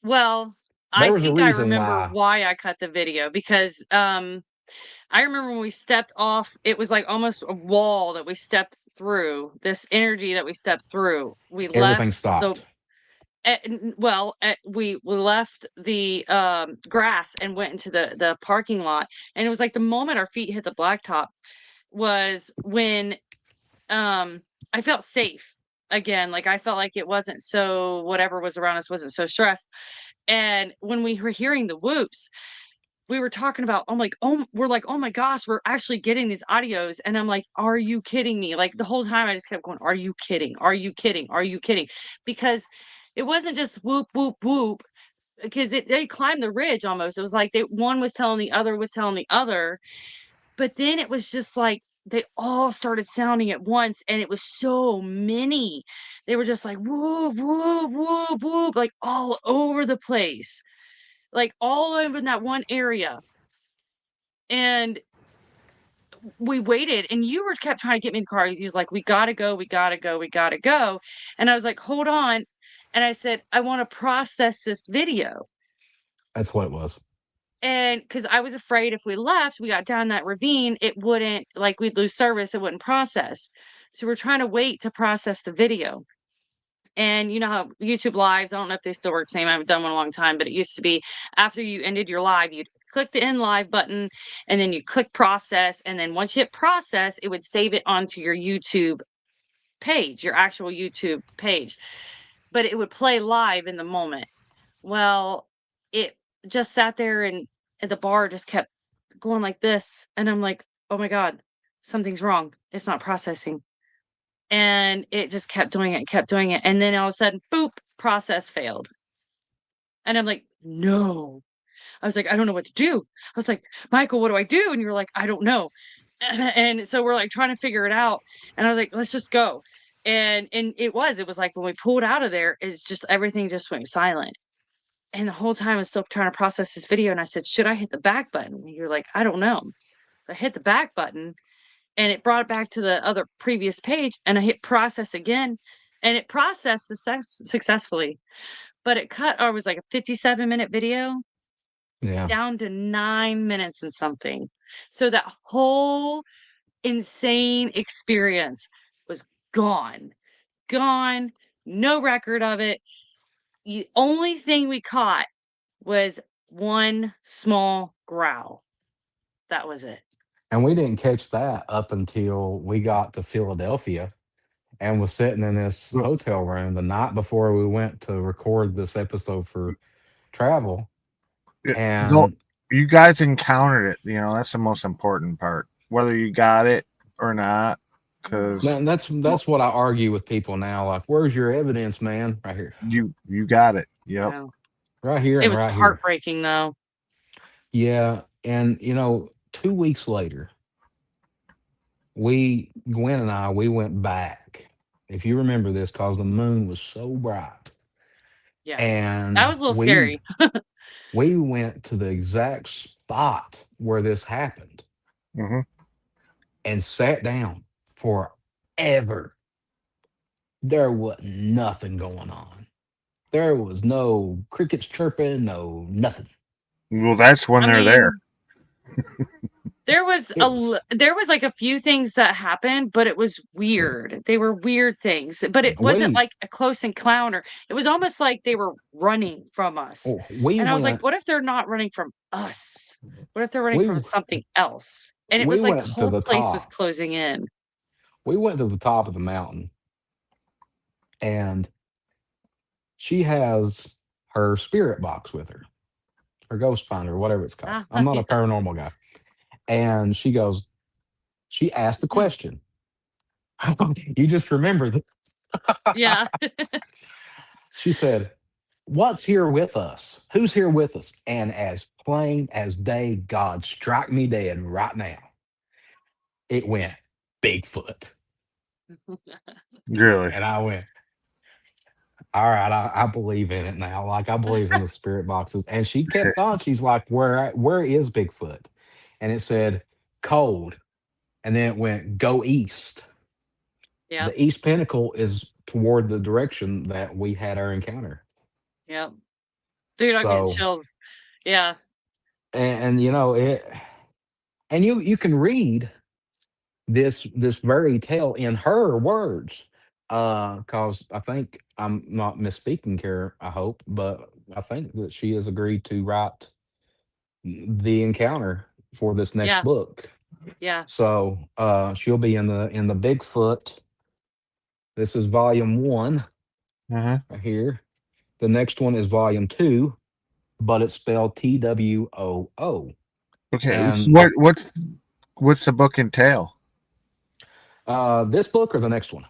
Well, I There was a think I reason remember why. why I cut the video because I remember when we stepped off, it was like almost a wall that we stepped through, this energy that we stepped through. We Everything left the stopped. we left the grass and went into the parking lot, and it was like the moment our feet hit the blacktop was when um I felt safe again. Like I felt like it wasn't so whatever was around us wasn't so stressed. And when we were hearing the whoops, we were talking about, I'm like, oh, we're like, oh my gosh, we're actually getting these audios. And I'm like, are you kidding me? Like the whole time I just kept going, are you kidding? Are you kidding? Are you kidding? Because it wasn't just whoop, whoop, whoop, because they climbed the ridge almost. It was like one was telling the other was telling the other. But then it was just like they all started sounding at once, and it was so many. They were just like whoop, whoop, whoop, whoop, like all over the place, like all over in that one area. And we waited, and you were kept trying to get me in the car. He was like, "We gotta go, we gotta go, we gotta go." And I was like, "Hold on." And I said, "I want to process this video." That's what it was. And because I was afraid if we left, we got down that ravine, it wouldn't, like, we'd lose service, it wouldn't process. So we're trying to wait to process the video. And you know how YouTube lives, I don't know if they still work the same. I haven't done one in a long time, but it used to be after you ended your live, you'd click the end live button and then you click process. And then once you hit process, it would save it onto your YouTube page, your actual YouTube page. But it would play live in the moment. Well, it just sat there and the bar just kept going like this. And I'm like, oh my God, something's wrong. It's not processing. And it just kept doing it, kept doing it. And then all of a sudden, boop, process failed. And I'm like, no. I was like, I don't know what to do. I was like, Michael, what do I do? And you were like, I don't know. And so we're like trying to figure it out. And I was like, let's just go. And it was like when we pulled out of there, it's just everything just went silent. And the whole time I was still trying to process this video. And I said, should I hit the back button? And you're like, I don't know. So I hit the back button and it brought it back to the other previous page. And I hit process again and it processed successfully. But it cut, or it was like a 57-minute video Yeah. down to 9 minutes and something. So that whole insane experience was gone, gone, no record of it. The only thing we caught was one small growl. That was it. And we didn't catch that up until we got to Philadelphia and was sitting in this Well, hotel room the night before we went to record this episode for travel. yeah, go, And you guys encountered it. You know, that's the most important part. Whether you got it or not, because that's what I argue with people now. Like, where's your evidence, man? Right here. you got it. Yep. No. Right here It and was right here. heartbreaking though. Yeah. And 2 weeks later, Gwen and we went back. If you remember this, because the moon was so bright. Yeah. That And was a little we scary. we went to the exact spot where this happened Hmm. and sat down forever. There was nothing going on. There was no crickets chirping, no nothing. Well, that's when I they're there. mean, there was It was there was like a few things that happened, but it was weird. They were weird things, but it wasn't we like a close encounter. It was almost like they were running from us. we And I was like, went what if they're not running from us? What if they're running we from something else? And it we was like the went to whole the place was top. closing in. We went to the top of the mountain, and she has her spirit box with her, her ghost finder, whatever it's called. Ah, I'm not a yeah. paranormal guy. And she asked the Mm, question. You just remembered. yeah. She said, "What's here with us? Who's here with us?" And as plain as day, God strike me dead right now. It went Bigfoot. Really? And I went, all right, I believe in it now. Like I believe in the spirit boxes. And she kept on. She's like, where is Bigfoot? And it said cold. And then it went go east. Yep. The east pinnacle is toward the direction that we had our encounter. Yep. Dude, I'm getting So chills. Yeah. and you know it, and you can read this very tale in her words, because I think I'm not misspeaking here, I hope, but I think that she has agreed to write the encounter for this next Yeah. book. Yeah. So she'll be in the Bigfoot. This is volume 1 Uh-huh. right here. The next one is volume 2, but it's spelled TWOO. Okay. So And what's the book entail? this book or the next one?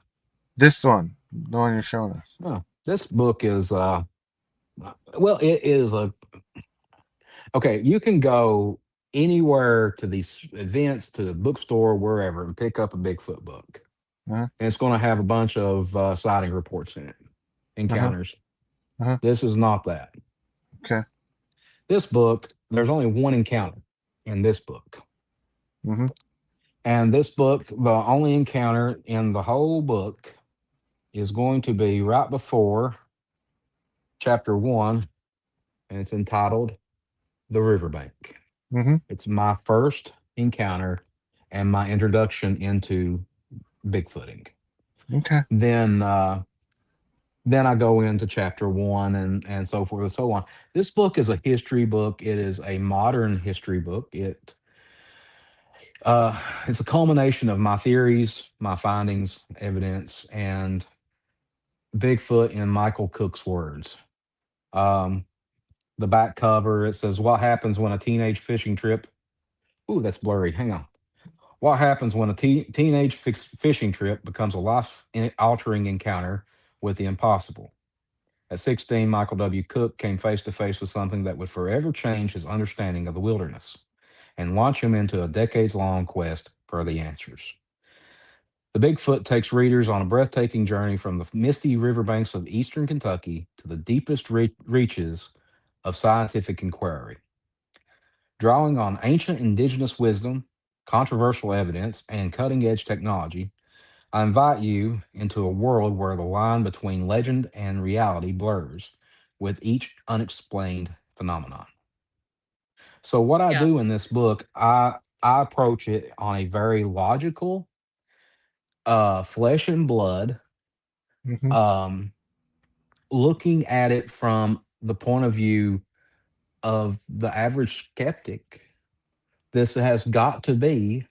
This one, the one you're showing us. Oh, this book is well, it is a okay. You can go anywhere to these events, to the bookstore, wherever, and pick up a Bigfoot book, Uh-huh. and it's going to have a bunch of sighting reports in it, Uh-huh. encounters. Uh-huh. This is not that. Okay. This book, there's only one encounter in this book, Mm-hmm. and this book, the only encounter in the whole book, is going to be right before chapter 1, and it's entitled "The Riverbank." Mm-hmm. It's my first encounter and my introduction into Bigfooting. Okay. Then I go into chapter 1 and so forth and so on. This book is a history book. It is a modern history book. It's a culmination of my theories, my findings, evidence, and Bigfoot in Michael Cook's words. Um, the back cover, it says, "What happens when a teenage fishing trip?" Ooh, that's blurry. Hang on. What happens when a teenage fishing trip becomes a life altering encounter with the impossible? At 16, Michael W. Cook came face to face with something that would forever change his understanding of the wilderness and launch him into a decades long quest for the answers. The Bigfoot takes readers on a breathtaking journey from the misty riverbanks of eastern Kentucky to the deepest reaches of scientific inquiry. Drawing on ancient indigenous wisdom, controversial evidence, and cutting edge technology, I invite you into a world where the line between legend and reality blurs with each unexplained phenomenon. So, what I Yeah. do in this book, I approach it on a very logical, flesh and blood, Mm-hmm. um, looking at it from the point of view of the average skeptic. This has got to be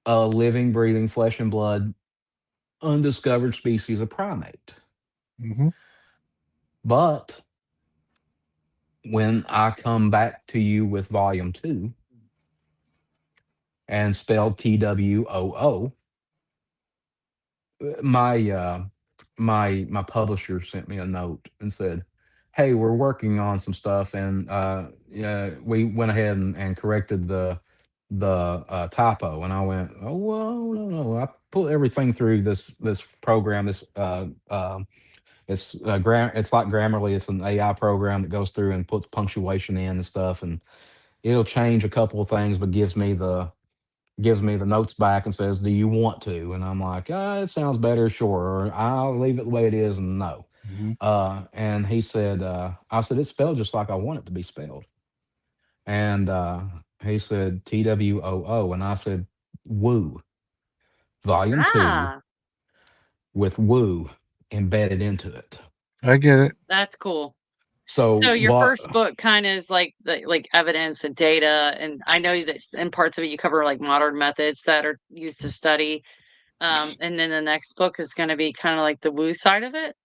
a living, breathing, flesh and blood, undiscovered species of primate. Mm-hmm. But when I come back to you with volume 2 and spelled TWOO, my publisher sent me a note and said, "Hey, we're working on some stuff, and yeah, we went ahead and corrected the typo." And I went, "Oh well, no, no, I put everything through this program, this it's like Grammarly. It's an AI program that goes through and puts punctuation in and stuff, and it'll change a couple of things, but gives me the notes back and says, 'Do you want to?' And I'm like, it sounds better, sure. Or I'll leave it the way it is, and no." Mm-hmm. And he said, I said, "It's spelled just like I want it to be spelled." And he said, TWOO. And I said, "Woo, volume 2 Ah, with woo embedded into it." I get it. that's cool. So So your what? first book kind of is like like evidence and data, and I know that in parts of it you cover like modern methods that are used to study. And then the next book is going to be kind of like the woo side of it.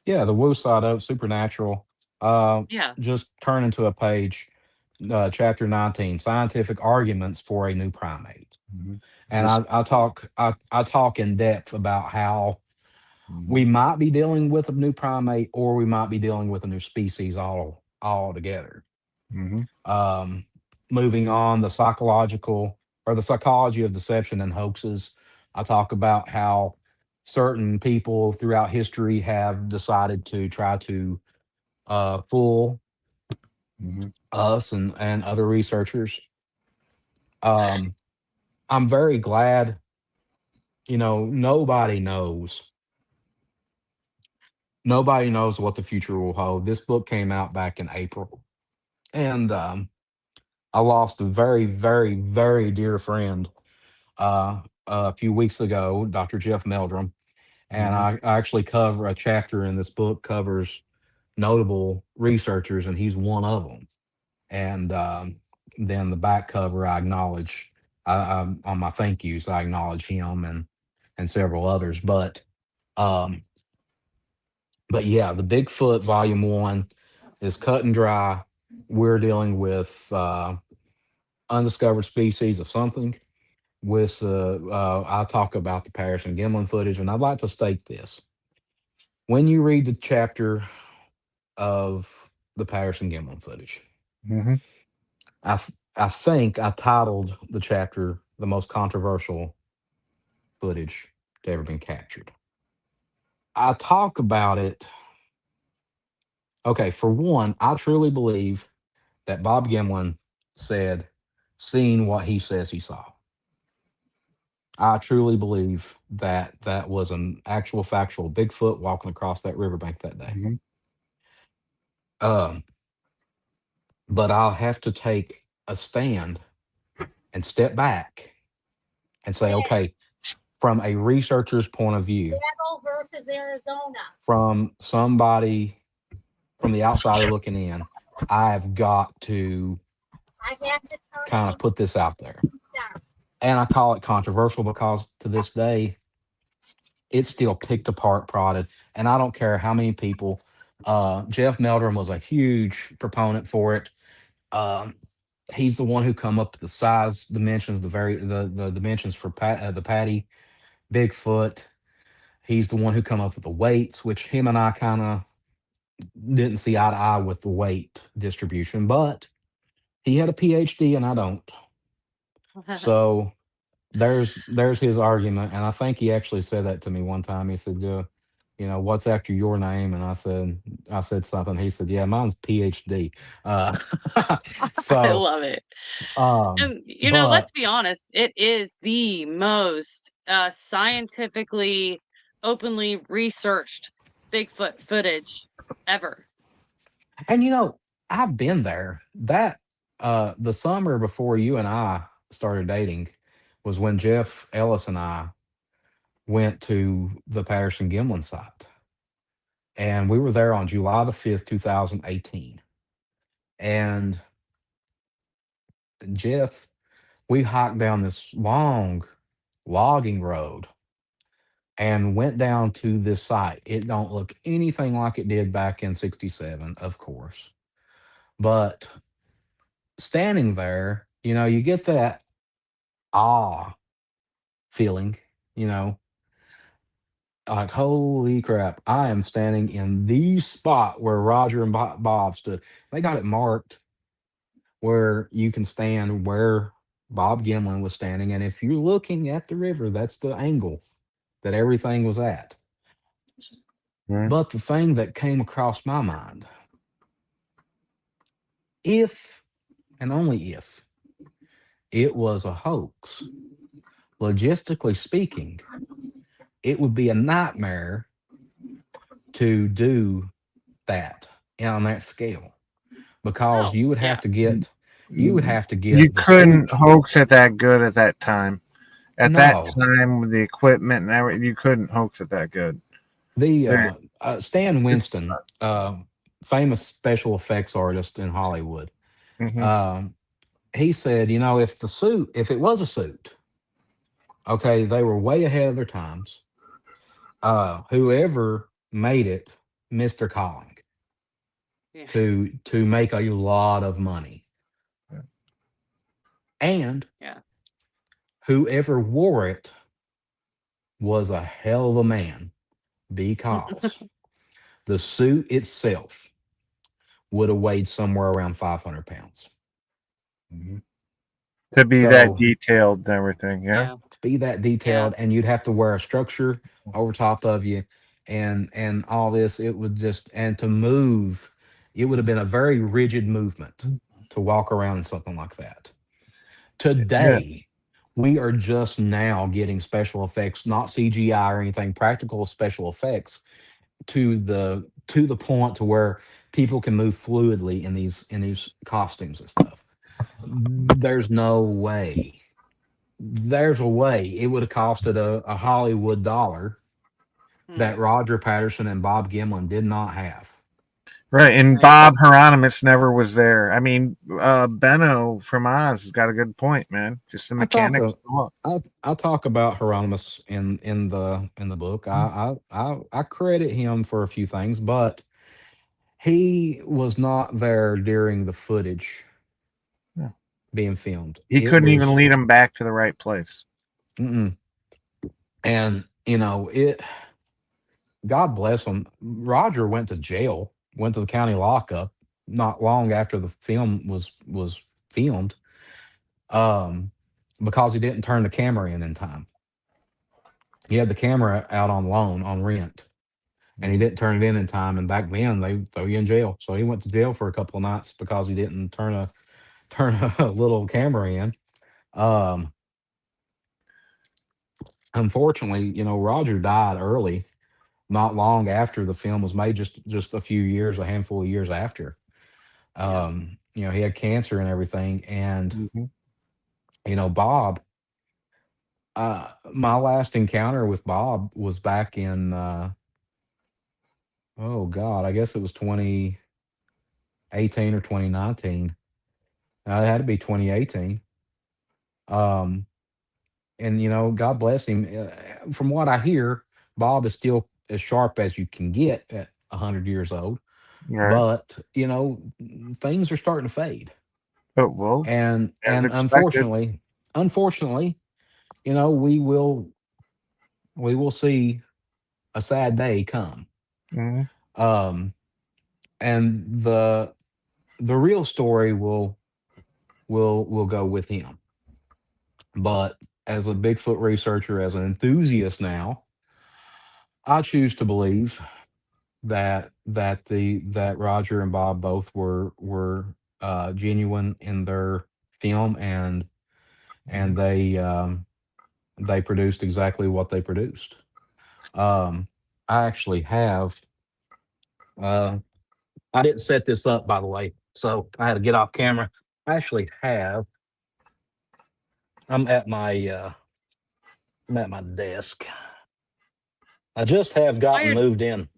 Yeah, the woo side of supernatural. Uh, Yeah. just turn into a page, chapter 19, scientific arguments for a new primate. Mm-hmm. And Just. I talk in depth about how Mm-hmm. we might be dealing with a new primate, or we might be dealing with a new species all together. Mm-hmm. Um, moving on, the psychological. or the psychology of deception and hoaxes. I talk about how certain people throughout history have decided to try to fool Hmm. us and other researchers. Um, I'm very glad, nobody knows. Nobody knows what the future will hold. This book came out back in April, and I lost a very, very, very dear friend a few weeks ago, Dr. Jeff Meldrum, and Hmm. I actually cover a chapter in this book covers notable researchers, and he's one of them. And then the back cover, I acknowledge on my thank yous, I acknowledge him and several others. Um, but yeah, the Bigfoot Volume One is cut and dry. We're dealing with undiscovered species of something. I talk about the Paris and Gimlin footage, and I'd like to state this: when you read the chapter of the Patterson Gimlin footage. Hmm. I think I titled the chapter "The Most Controversial Footage to Ever Been Captured." I talk about it. Okay, for one, I truly believe that Bob Gimlin said, "Seeing what he says he saw." I truly believe that that was an actual factual Bigfoot walking across that riverbank that day. Hmm. Um, but I'll have to take a stand and step back and say, okay, from a researcher's point of view, versus Arizona. from somebody from the outsider looking in, I've got to I have to turn kind it of put this out there. down. And I call it controversial because to this day, it's still picked apart, prodded. And I don't care how many people. Jeff Meldrum was a huge proponent for it. Um, he's the one who come up with the size dimensions, the dimensions for the patty, Bigfoot. He's the one who come up with the weights, which him and I kind of didn't see eye to eye with the weight distribution, but he had a PhD and I don't. So there's his argument, and I think he actually said that to me one time. He said, what's after your name?" And I said something. He said, "Yeah, mine's PhD." Uh, I so, love it. um, And, let's but be honest, it is the most scientifically, openly researched Bigfoot footage ever. and I've been there. That the summer before you and I started dating was when Jeff Ellis and I went to the Patterson Gimlin site. And we were there on July the 5th, 2018. And Jeff, we hiked down this long logging road and went down to this site. It don't look anything like it did back in 67, of course. But standing there, you get that awe feeling, you know, like, holy crap, I am standing in the spot where Roger and Bob stood. They got it marked where you can stand where Bob Gimlin was standing. And if you're looking at the river, that's the angle that everything was at. Hmm. But the thing that came across my mind, if and only if it was a hoax, logistically speaking, it would be a nightmare to do that on that scale because Oh, you would have yeah. to get You the couldn't suit. hoax it that good at that time. At that No, time, with the equipment and everything, you couldn't hoax it that good. the There, Stan Winston, famous special effects artist in Hollywood, hmm. um, he said, if it was a suit, okay, they were way ahead of their times. Whoever made it missed their calling Yeah. to make a lot of money, and Yeah. whoever wore it was a hell of a man because the suit itself would have weighed somewhere around 500 pounds. Hmm. To be that So detailed and everything. Yeah. Yeah. to be that Yeah. detailed, and you'd have to wear a structure over top of you, and all this, it would just, and to move, it would have been a very rigid movement to walk around in something like that. Yeah. Today, we are just now getting special effects, not CGI or anything, practical special effects to the point to where people can move fluidly in these costumes and stuff. There's no way. There's a way it would have costed a Hollywood dollar Mm, that Roger Patterson and Bob Gimlin did not have. Right. And right. Bob Hieronymus never was there. I mean, Benno from Oz has got a good point, man. Just the I talk mechanics. I talk about Hieronymus in the book. I credit him for a few things, but he was not there during the footage Yeah. being filmed. He It couldn't even was, lead him back to the right place. mm-mm. And it. God bless him. Roger went to jail, went to the county lockup not long after the film was filmed, um, because he didn't turn the camera in time. He had the camera out on loan on rent, and he didn't turn it in time. And back then, they throw you in jail. So he went to jail for a couple of nights because he didn't turn a little camera in. Um, Unfortunately, Roger died early, not long after the film was made, just a few years, a handful of years after. Yeah. He had cancer and everything. And, Mm-hmm. Bob, my last encounter with Bob was back in, oh God, I guess it was 2018 or 2019. It had to be 2018. Um, and, God bless him. From what I hear, Bob is still as sharp as you can get at 100 years old. Right. But, things are starting to fade. But well, as And expected. unfortunately, we will see a sad day come. Mm-hmm. Um, and the real story will go with him. But as a Bigfoot researcher, as an enthusiast now, I choose to believe that Roger and Bob both were genuine in their film, and they produced exactly what they produced. Um, I actually have. Uh, I didn't set this up, by the way, so I had to get off camera. I actually have. I'm at my I'm at my desk. I just have While gotten you're moved in.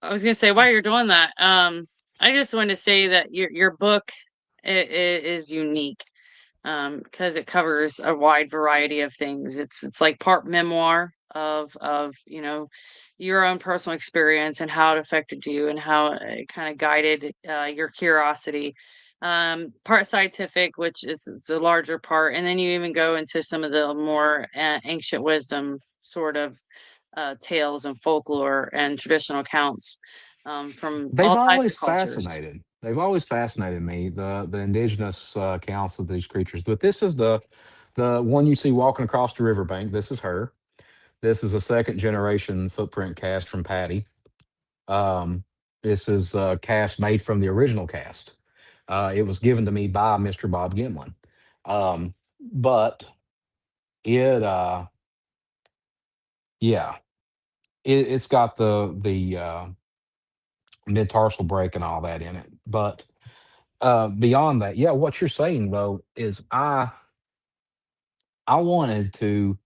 I was gonna say while you're doing that, I just want to say that your book is unique, because it covers a wide variety of things. It's like part memoir of your own personal experience and how it affected you and how it kind of guided your curiosity. Part scientific, which is it's a larger part, and then you even go into some of the more ancient wisdom sort of tales and folklore and traditional accounts from all types of cultures. They've always fascinated me, the indigenous accounts of these creatures. But this is the one you see walking across the riverbank. This is her. This is a second generation footprint cast from Patty. Um, this is a cast made from the original cast. It was given to me by Mr. Bob Gimlin. But it, yeah, it's got the mid tarsal break and all that in it. But beyond that, yeah, what you're saying though is I wanted to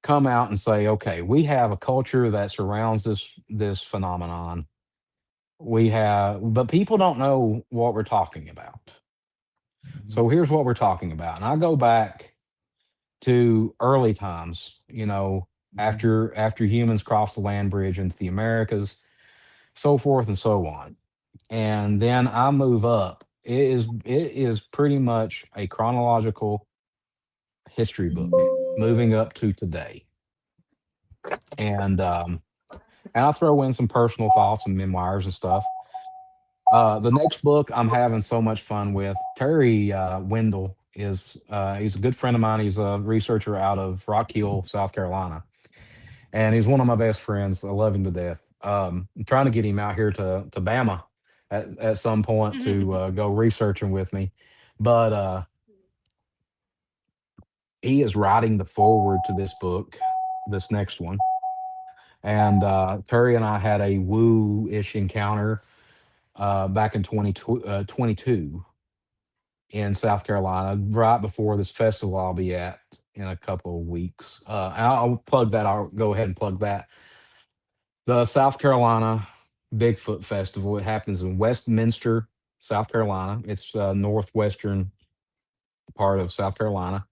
come out and say, okay, we have a culture that surrounds this phenomenon. But people don't know what we're talking about. So here's what we're talking about. And I go back to early times, after humans crossed the land bridge into the Americas, so forth and so on. And then I move up. It is pretty much a chronological history book moving up to today. And and I throw in some personal thoughts and memoirs and stuff. The next book I'm having so much fun with. Terry Wendell is he's a good friend of mine. He's a researcher out of Rock Hill, South Carolina, and he's one of my best friends. I love him to death. I'm trying to get him out here to Bama at some point to go researching with me, but he is writing the forward to this book, this next one. And Terry and I had a woo-ish encounter back in 2022 in South Carolina, right before this festival I'll be at in a couple of weeks. And I'll plug that. I'll go ahead and plug that. The South Carolina Bigfoot Festival. It happens in Westminster, South Carolina. It's northwestern part of South Carolina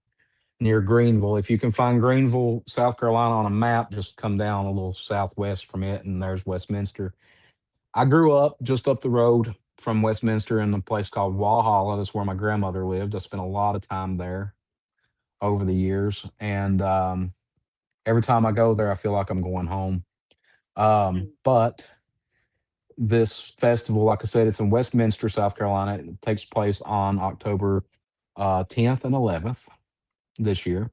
near Greenville. If you can find Greenville, South Carolina on a map, just come down a little southwest from it, and there's Westminster. I grew up just up the road from Westminster in a place called Walhalla. That's where my grandmother lived. I spent a lot of time there over the years, and every time I go there, I feel like I'm going home. But this festival, like I said, it's in Westminster, South Carolina. It takes place on October 10th and 11th this year.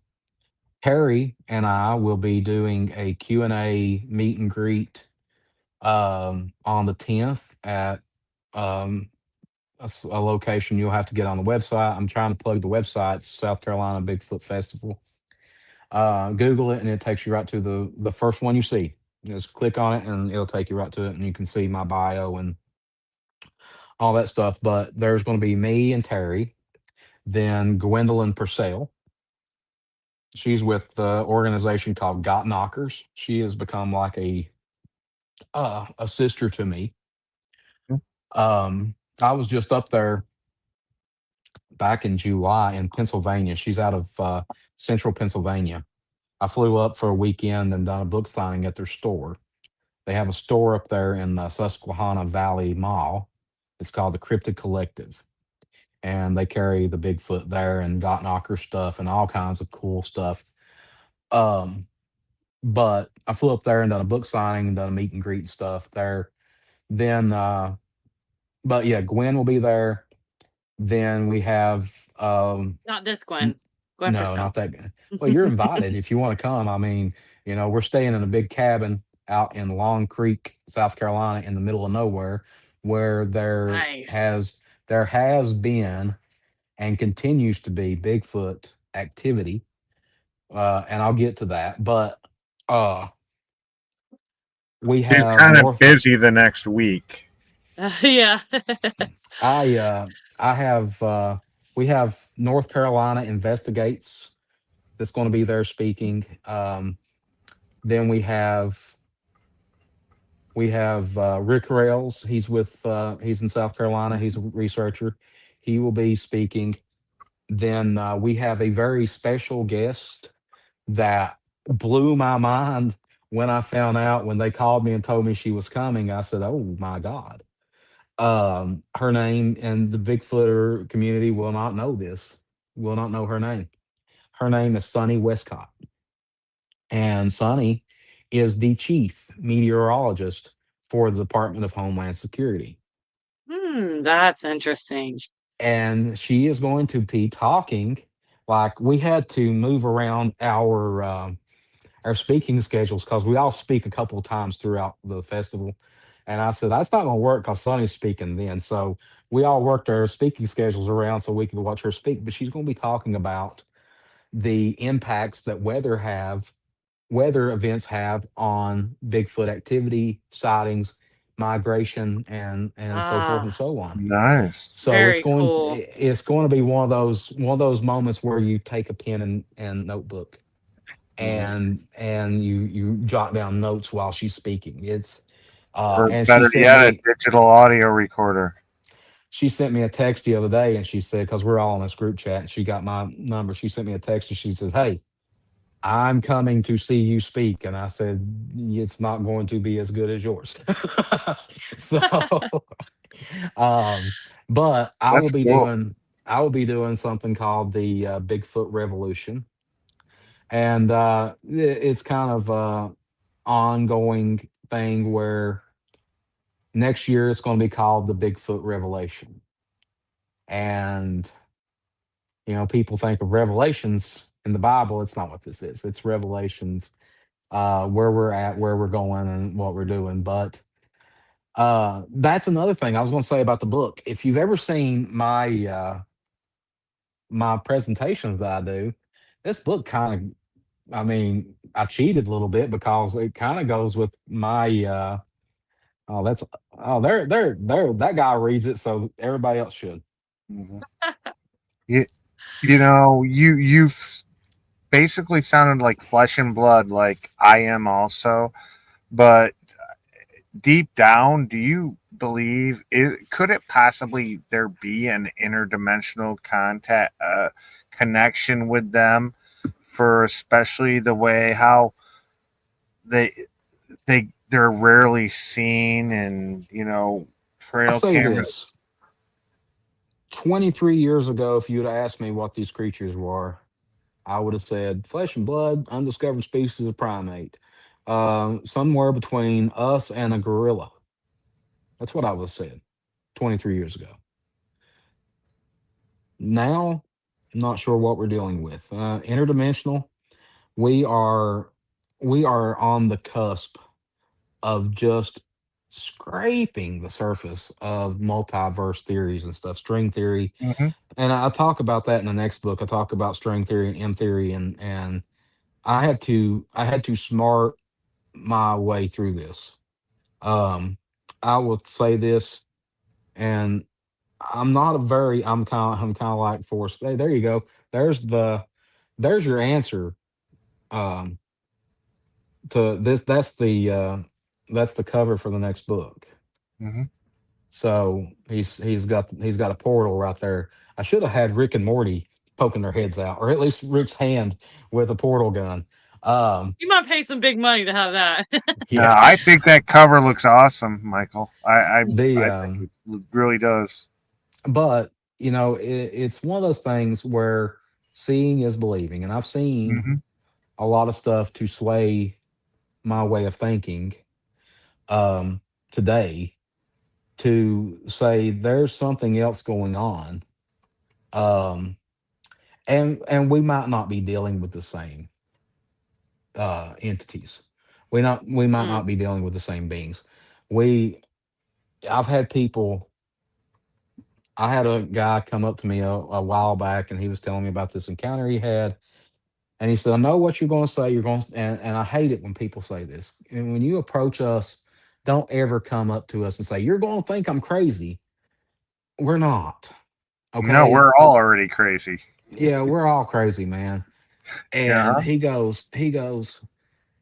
Harry and I will be doing a Q&A meet and greet on the 10th at um, a location you'll have to get on the website. I'm trying to plug the website, South Carolina Bigfoot Festival. Google it and it takes you right to the first one you see. Just click on it and it'll take you right to it, and you can see my bio and all that stuff. But there's going to be me and Terry, then Gwendolyn Purcell. She's with the organization called Got Knockers. She has become like a sister to me. I was just up there back in July in Pennsylvania. She's out of central Pennsylvania. I flew up for a weekend and done a book signing at their store. They have a store up there in the Susquehanna Valley Mall. It's called the Cryptid Collective. And they carry the Bigfoot there and Got Knocker stuff and all kinds of cool stuff. Um, but I flew up there and done a book signing and done a meet and greet and stuff there. Then, but yeah, Gwen will be there. Then we have Not this n- Gwen. Gwen no, Purcell. not that. Well, you're invited if you want to come. I mean, we're staying in a big cabin out in Long Creek, South Carolina, in the middle of nowhere, where Nice. there has been and continues to be Bigfoot activity. And I'll get to that. But uh, we She's have kind of North. busy the next week. Yeah. I I have we have North Carolina Investigates that's going to be there speaking. Then we have Rick Rails. He's in South Carolina. He's a researcher. He will be speaking. Then we have a very special guest that blew my mind when I found out when they called me and told me she was coming. I said, "Oh my God." Her name and the Bigfooter community will not know this, will not know her name. Her name is Sonny Westcott. And Sonny is the chief meteorologist for the Department of Homeland Security. That's interesting. And she is going to be talking, like, we had to move around our speaking schedules because we all speak a couple of times throughout the festival. And I said, that's not going to work because Sonny's speaking then. So we all worked our speaking schedules around so we could watch her speak. But she's going to be talking about the impacts that weather events have on Bigfoot activity, sightings, migration, and so forth and Ah, so on. Nice. So very cool. it's going to be one of those moments where you take a pen and notebook and you jot down notes while she's speaking. It's Or and better yet, a digital audio recorder. she sent me a text the other day and she said, because we're all in this group chat and she got my number, she sent me a text and she says, "Hey, I'm coming to see you speak." And I said, "It's not going to be as good as yours." So um but That's cool. I will be doing something called the Bigfoot Revolution. And it's kind of a ongoing thing where Next year, it's going to be called the Bigfoot Revelation. And, people think of revelations in the Bible. It's not what this is. It's revelations, where we're at, where we're going, and what we're doing. But that's another thing I was going to say about the book. If you've ever seen my presentations that I do, this book kind of, I mean, I cheated a little bit because it kind of goes with my oh, that's oh, there that guy reads it, so everybody else should. Mhm. You, you've basically sounded like flesh and blood, like I am also. But deep down, do you believe it? Could it possibly there be an interdimensional contact connection with them, for especially the way how they they're rarely seen, and I trail say camera. this: 23 years ago, if you'd asked me what these creatures were, I would have said flesh and blood, undiscovered species of primate, somewhere between us and a gorilla. That's what I would have said 23 years ago. Now, I'm not sure what we're dealing with. Interdimensional. We are we are on the cusp of just scraping the surface of multiverse theories and stuff, string theory. Hmm. And I talk about that in the next book. I talk about string theory and M theory, and I had to smart my way through this. Um, I will say this, and I'm kind of like Forrest. Hey, there you go. There's your answer. Um, to this, that's the cover for the next book. Hmm. So he's got a portal right there. I should have had Rick and Morty poking their heads out, or at least Rick's hand with a portal gun. Um, You might pay some big money to have that. No, yeah, I think that cover looks awesome, Michael. the I think it really does. but it's one of those things where seeing is believing, and I've seen Hmm. a lot of stuff to sway my way of thinking um, today to say there's something else going on, um, and we might not be dealing with the same entities. We might Mm. not be dealing with the same beings. We I've had people. I had a guy come up to me a while back, and he was telling me about this encounter he had. And he said, "I know what you're going to say. You're going to," and I hate it when people say this. And when you approach us, don't ever come up to us and say, "You're going to think I'm crazy." We're not. No, Okay. we're all already crazy. Yeah, we're all crazy, man. And Yeah. he goes,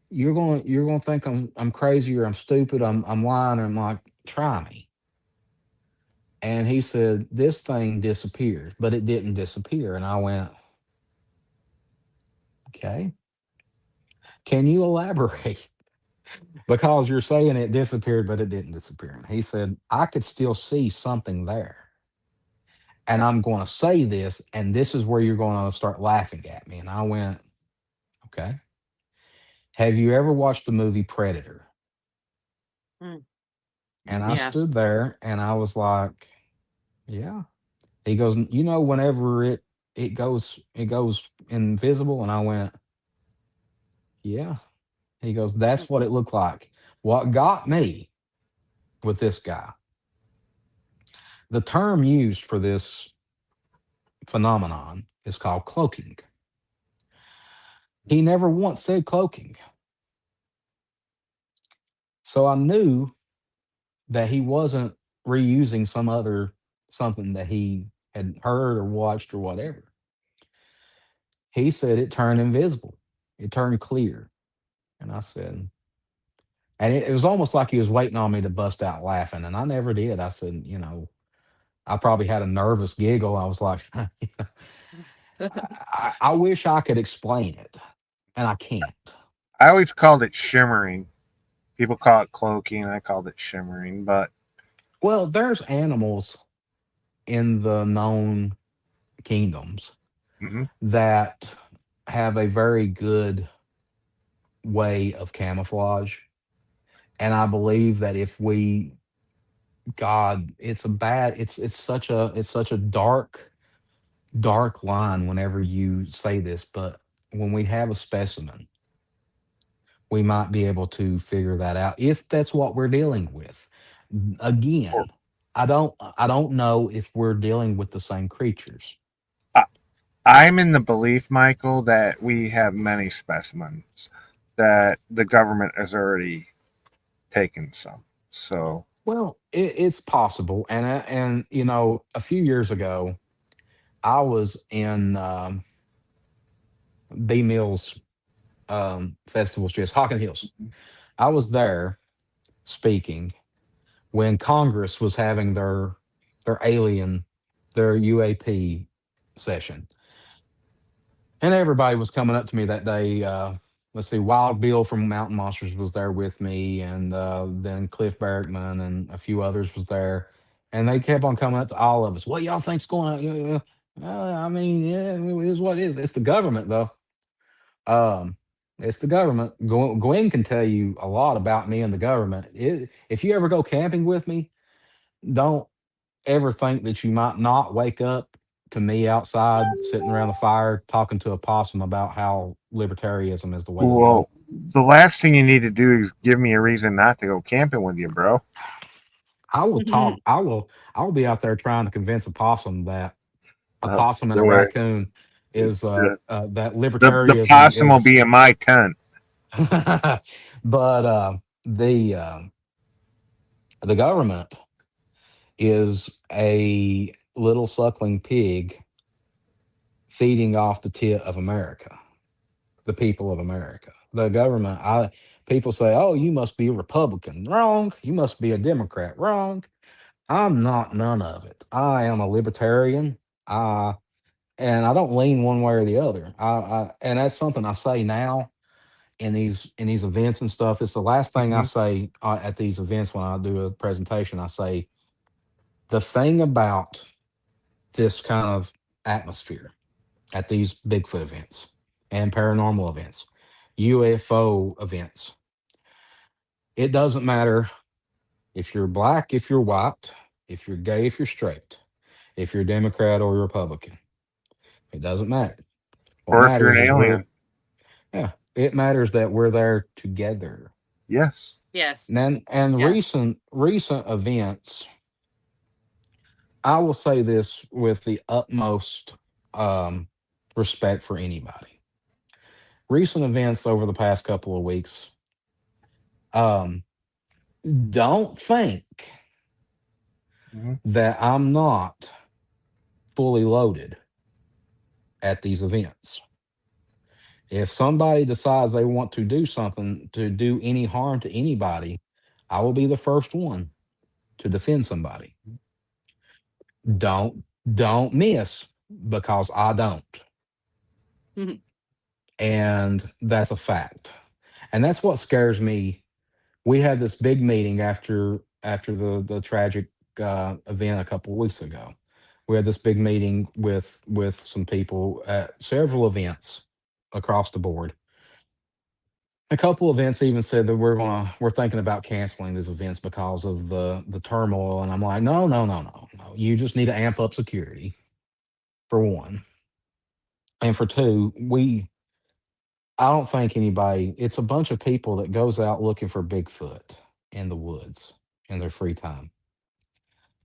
you're going to think I'm crazy, or I'm stupid. I'm lying. I'm like, try me. And he said, this thing disappeared, but it didn't disappear. And I went, okay, can you elaborate? Because you're saying it disappeared, but it didn't disappear. And he said, I could still see something there. And I'm going to say this, and this is where you're going to start laughing at me. And I went, okay. Have you ever watched the movie Predator? Mm. And I Yeah. stood there and I was like, yeah. He goes, whenever it goes invisible. And I went, yeah. He goes, that's what Mhm. it looked like. What got me with this guy, the term used for this phenomenon is called cloaking. He never once said cloaking. So I knew that he wasn't reusing something that he had heard or watched or whatever. He said it turned invisible. It turned clear. And I said, and it was almost like he was waiting on me to bust out laughing. And I never did. I said, I probably had a nervous giggle. I was like, I wish I could explain it, and I can't. I always called it shimmering. People call it cloaking. I called it shimmering. But Well, there's animals in the known kingdoms mhm. that have a very good way of camouflage. And I believe that if we God, it's such a dark line whenever you say this, but when we have a specimen, we might be able to figure that out if that's what we're dealing with. Well, Again, I don't know if we're dealing with the same creatures. I, I'm in the belief, Michael, that we have many specimens that the government has already taken some. So, Well, it's possible, and you know, a few years ago, I was in B Mills Festival, just Hawken Hills. I was there speaking when Congress was having their alien, their UAP session, and everybody was coming up to me that day. Let's see, Wild Bill from Mountain Monsters was there with me, and then Cliff Barrickman and a few others was there, and they kept on coming up to all of us. What y'all think's going on? Yeah, yeah. I mean, yeah, it is what it is. It's the government, though. Um, it's the government. Gwen can tell you a lot about me and the government. If you ever go camping with me, don't ever think that you might not wake up to me outside sitting around the fire talking to a possum about how libertarianism is the way to go. well, the last thing you need to do is give me a reason not to go camping with you, bro. I will talk. I will be out there trying to convince a possum that a Uh, possum and a the, raccoon is that the libertarianism possum will is. be in my tent. But the government is a little suckling pig feeding off the tit of America, the people of America. The government, people say, "Oh, you must be a Republican." Wrong. You must be a Democrat. Wrong. I'm not none of it. I am a libertarian. I and I don't lean one way or the other. And that's something I say now in these events and stuff. It's the last thing I Mhm. say at these events when I do a presentation. I say the thing about this kind of atmosphere at these Bigfoot events and paranormal events, UFO events. It doesn't matter if you're black, if you're white, if you're gay, if you're straight, if you're Democrat or Republican. It doesn't matter. What Or if you're matters an is alien. yeah, it matters that we're there together. Yes. Yes. And Yeah. recent events, I will say this with the utmost um, respect for anybody. Recent events over the past couple of weeks, um, don't think Mhm. that I'm not fully loaded at these events. If somebody decides they want to do something to do any harm to anybody, I will be the first one to defend somebody. Don't don't miss because I don't. Mhm. And that's a fact. And that's what scares me. We had this big meeting after the tragic event a couple of weeks ago. We had this big meeting with some people at several events across the board. A couple events even said that we're thinking about canceling these events because of the turmoil, and I'm like, no, no, no, no, no. You just need to amp up security for one, and for two, I don't think anybody. It's a bunch of people that goes out looking for Bigfoot in the woods in their free time.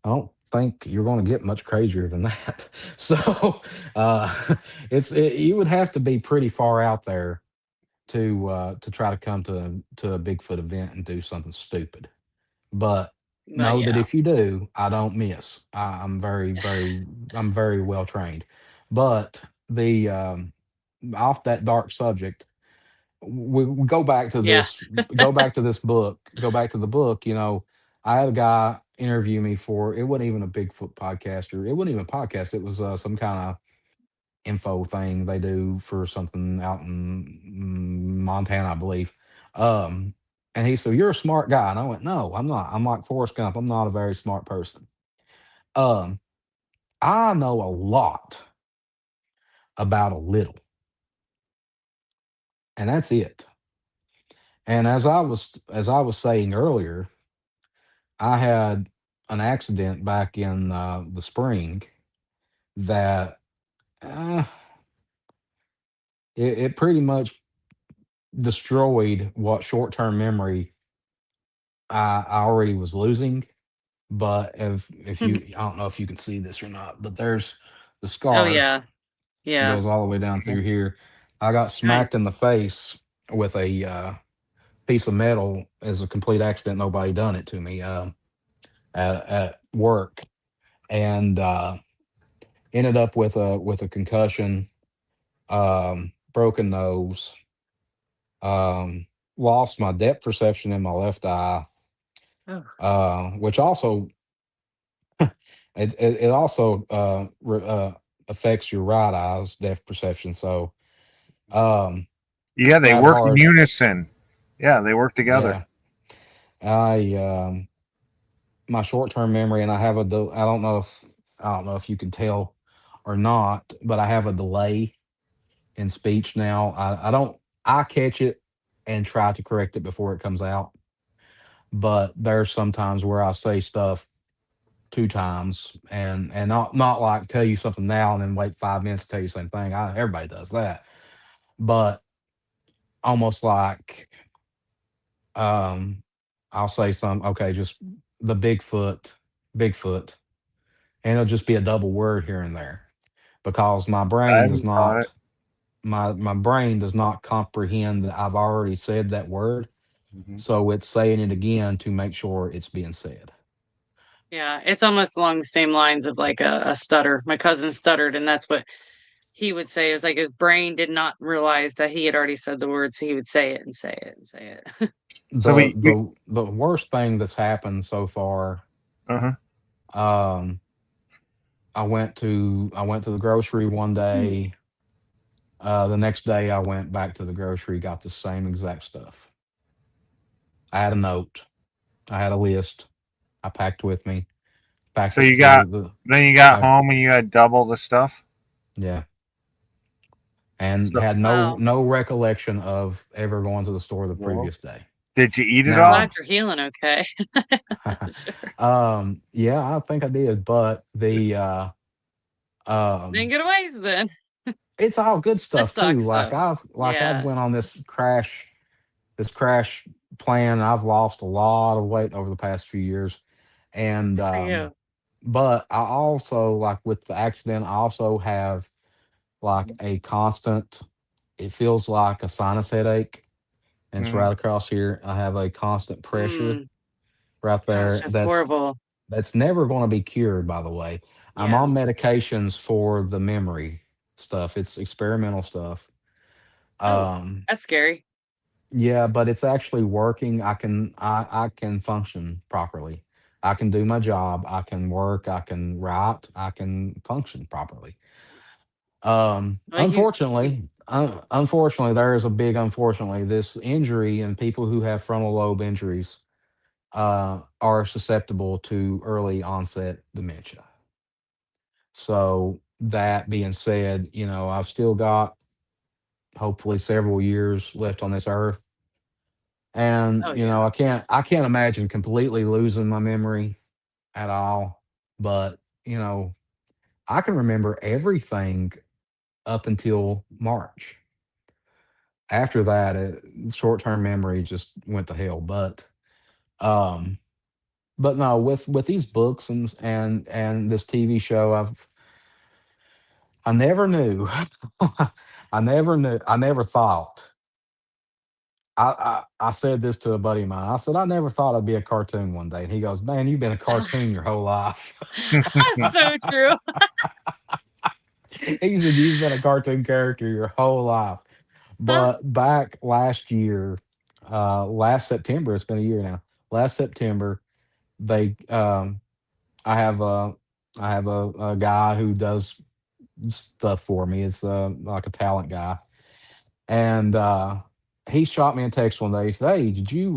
I don't think you're going to get much crazier than that. So, you would have to be pretty far out there to try to come to a Bigfoot event and do something stupid. But But know that yeah. if you do, I don't miss. I'm very well trained. But the off that dark subject, we go back to Yeah. this. Go back to this book. Go back to the book. You know, I had a guy interview me for. It wasn't even a Bigfoot podcast, or it wasn't even a podcast. It was some kind of info thing they do for something out in Montana, I believe. Um, and he said, "You're a smart guy," and I went, "No, I'm not. I'm like Forrest Gump. I'm not a very smart person. Um, I know a lot about a little, and that's it." And as I was saying earlier, I had an accident back in the spring that uh, it pretty much destroyed what short term memory I already was losing. But if you, I don't know if you can see this or not, but there's the Oh, scar yeah. Yeah. goes all the way down through here. I got Nice. smacked in the face with a piece of metal as a complete accident. Nobody done it to me at work, and ended up with a concussion, broken nose, um, lost my depth perception in my left eye, Oh, which also it also affects your right eye's depth perception. So um, Yeah, they that work in hard, unison. Yeah, they work together. yeah. I my short term memory, and I have I don't know if you can tell or not, but I have a delay in speech now. I don't I catch it and try to correct it before it comes out. But there's sometimes where I say stuff two times and not like tell you something now and then wait 5 minutes to tell you the same thing. Everybody does that. But almost like um I'll say some okay, just the Bigfoot, and it'll just be a double word here and there because I haven't caught it. my brain does not comprehend that I've already said that word. Hmm. So it's saying it again to make sure it's being said. yeah. It's almost along the same lines of like a stutter. My cousin stuttered, and that's what he would say. It was like his brain did not realize that he had already said the word, so he would say it and say it and say it. So The worst thing that's happened so far, uh-huh. um, I went to the grocery one day. The next day I went back to the grocery, got the same exact stuff. I had a note, I had a list, I packed with me, packed So it you to got then you got pack, home and you had double the stuff. yeah, and So had Wow. no recollection of ever going to the store the well, previous day. did you eat it I'm all? glad Now, you're healing okay. Sure. yeah, I think I did, but Then um, get away then. it's all good That stuff too. sucks though. I've Yeah. went on this crash plan. I've lost a lot of weight over the past few years, and Good for you. but I also like with the accident, I also have like a constant. It feels like a sinus headache, and it's Hmm. right across here. I have a constant pressure Mm, right gosh, there. that's horrible. That's never going to be cured. By the way, I'm Yeah. on medications for the memory stuff. It's experimental stuff. Oh, Um, that's scary. Yeah, but it's actually working. I can function properly. I can do my job. I can work. I can write. I can function properly. Well, you Unfortunately, there is a big unfortunately. This injury and people who have frontal lobe injuries are susceptible to early onset dementia. So that being said, you know I've still got hopefully several years left on this earth. And oh yeah. I can't imagine completely losing my memory at all. But you know, I can remember everything up until March. After that, short term memory just went to hell. Um, but no, with these books and this TV show, I never knew, I never thought. I said this to a buddy of mine. I said, I never thought I'd be a cartoon one day. And he goes, man, you've been a cartoon your whole life. So true. He said, you've been a cartoon character your whole life. But back last year, last September, it's been a year now. Last September, they, I have a guy who does stuff for me. It's like a talent guy. And he shot me a text one day. He said, hey, did you,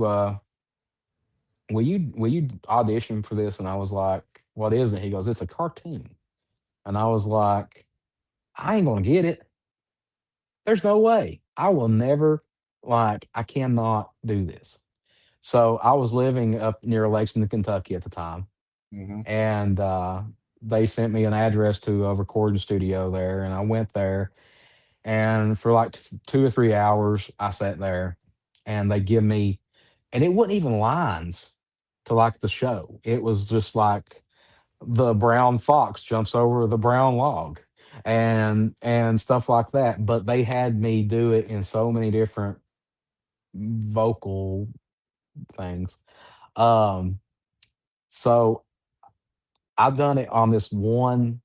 will you audition for this? And I was like, what is it? He goes, it's a cartoon. And I was like, I ain't gonna get it. There's no way. I will never I cannot do this. So I was living up near Lexington, Kentucky at the time. Hmm. and they sent me an address to a recording studio there, and I went there, and for like 2 or 3 hours, I sat there, and they give me, and it wasn't even lines to like the show. It was just like the brown fox jumps over the brown log, and stuff like that. But they had me do it in so many different vocal things. Um, so I've done it on this one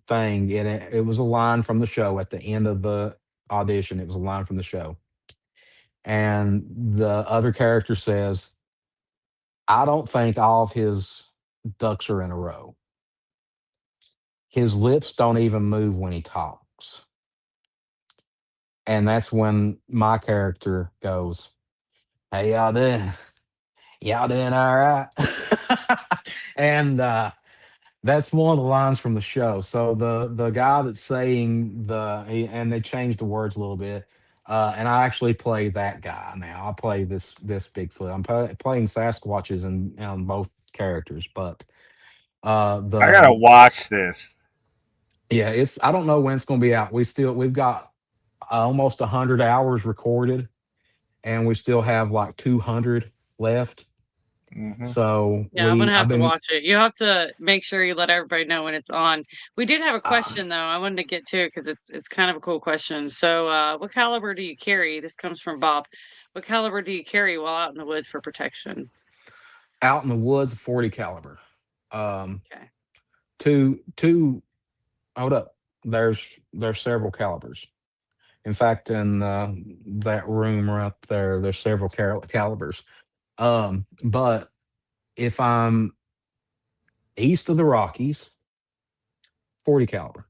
thing, and it was a line from the show at the end of the audition. It was a line from the show, and the other character says, "I don't think all of his ducks are in a row. His lips don't even move when he talks." And that's when my character goes, "Hey, y'all doing? Y'all doing all right?" And that's one of the lines from the show. So the guy that's saying and they changed the words a little bit. And I actually play that guy now. I play this Bigfoot. I'm playing Sasquatches in both characters, but I gotta the watch this. yeah, it's I don't know when it's going to be out. We've got almost 100 hours recorded, and we still have like 200 left. Hmm. So Yeah, I'm gonna I've have to been watch it. You have to make sure you let everybody know when it's on. We did have a uh, question though. I wanted to get to it because it's kind of a cool question. So, what caliber do you carry? This comes from Bob. What caliber do you carry while out in the woods for protection? out in the woods, 40 caliber. Um, Okay. two. Hold up. There's several calibers. In fact, in that room right there, there's several calibers. But if I'm east of the Rockies, 40 caliber.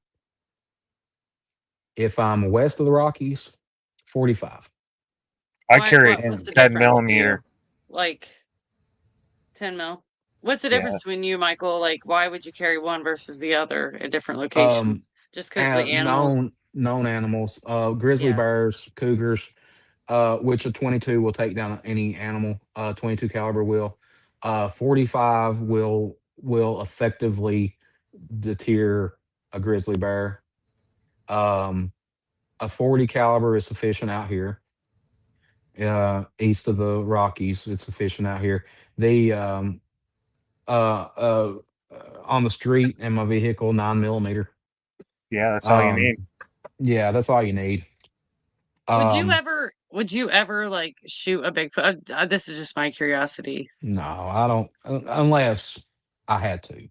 If I'm west of the Rockies, 45. I Why? carry What's And the 10 difference to you? millimeter. Like 10 mil? What's the Yeah. difference between you, Michael? Like, why would you carry one versus the other in different um, locations? Just because the animals? known animals, grizzly Yeah. bears, cougars, which a 22 will take down any animal. 22 caliber will. 45 will effectively deter a grizzly bear. Um, a 40 caliber is sufficient out here. East of the Rockies, it's sufficient out here. The uh, uh, on the street in my vehicle, 9 millimeter. Yeah, that's all you Um, need. yeah, that's all you need. Um, Would you ever like shoot a Bigfoot? This is just my curiosity. no, I don't unless I had to.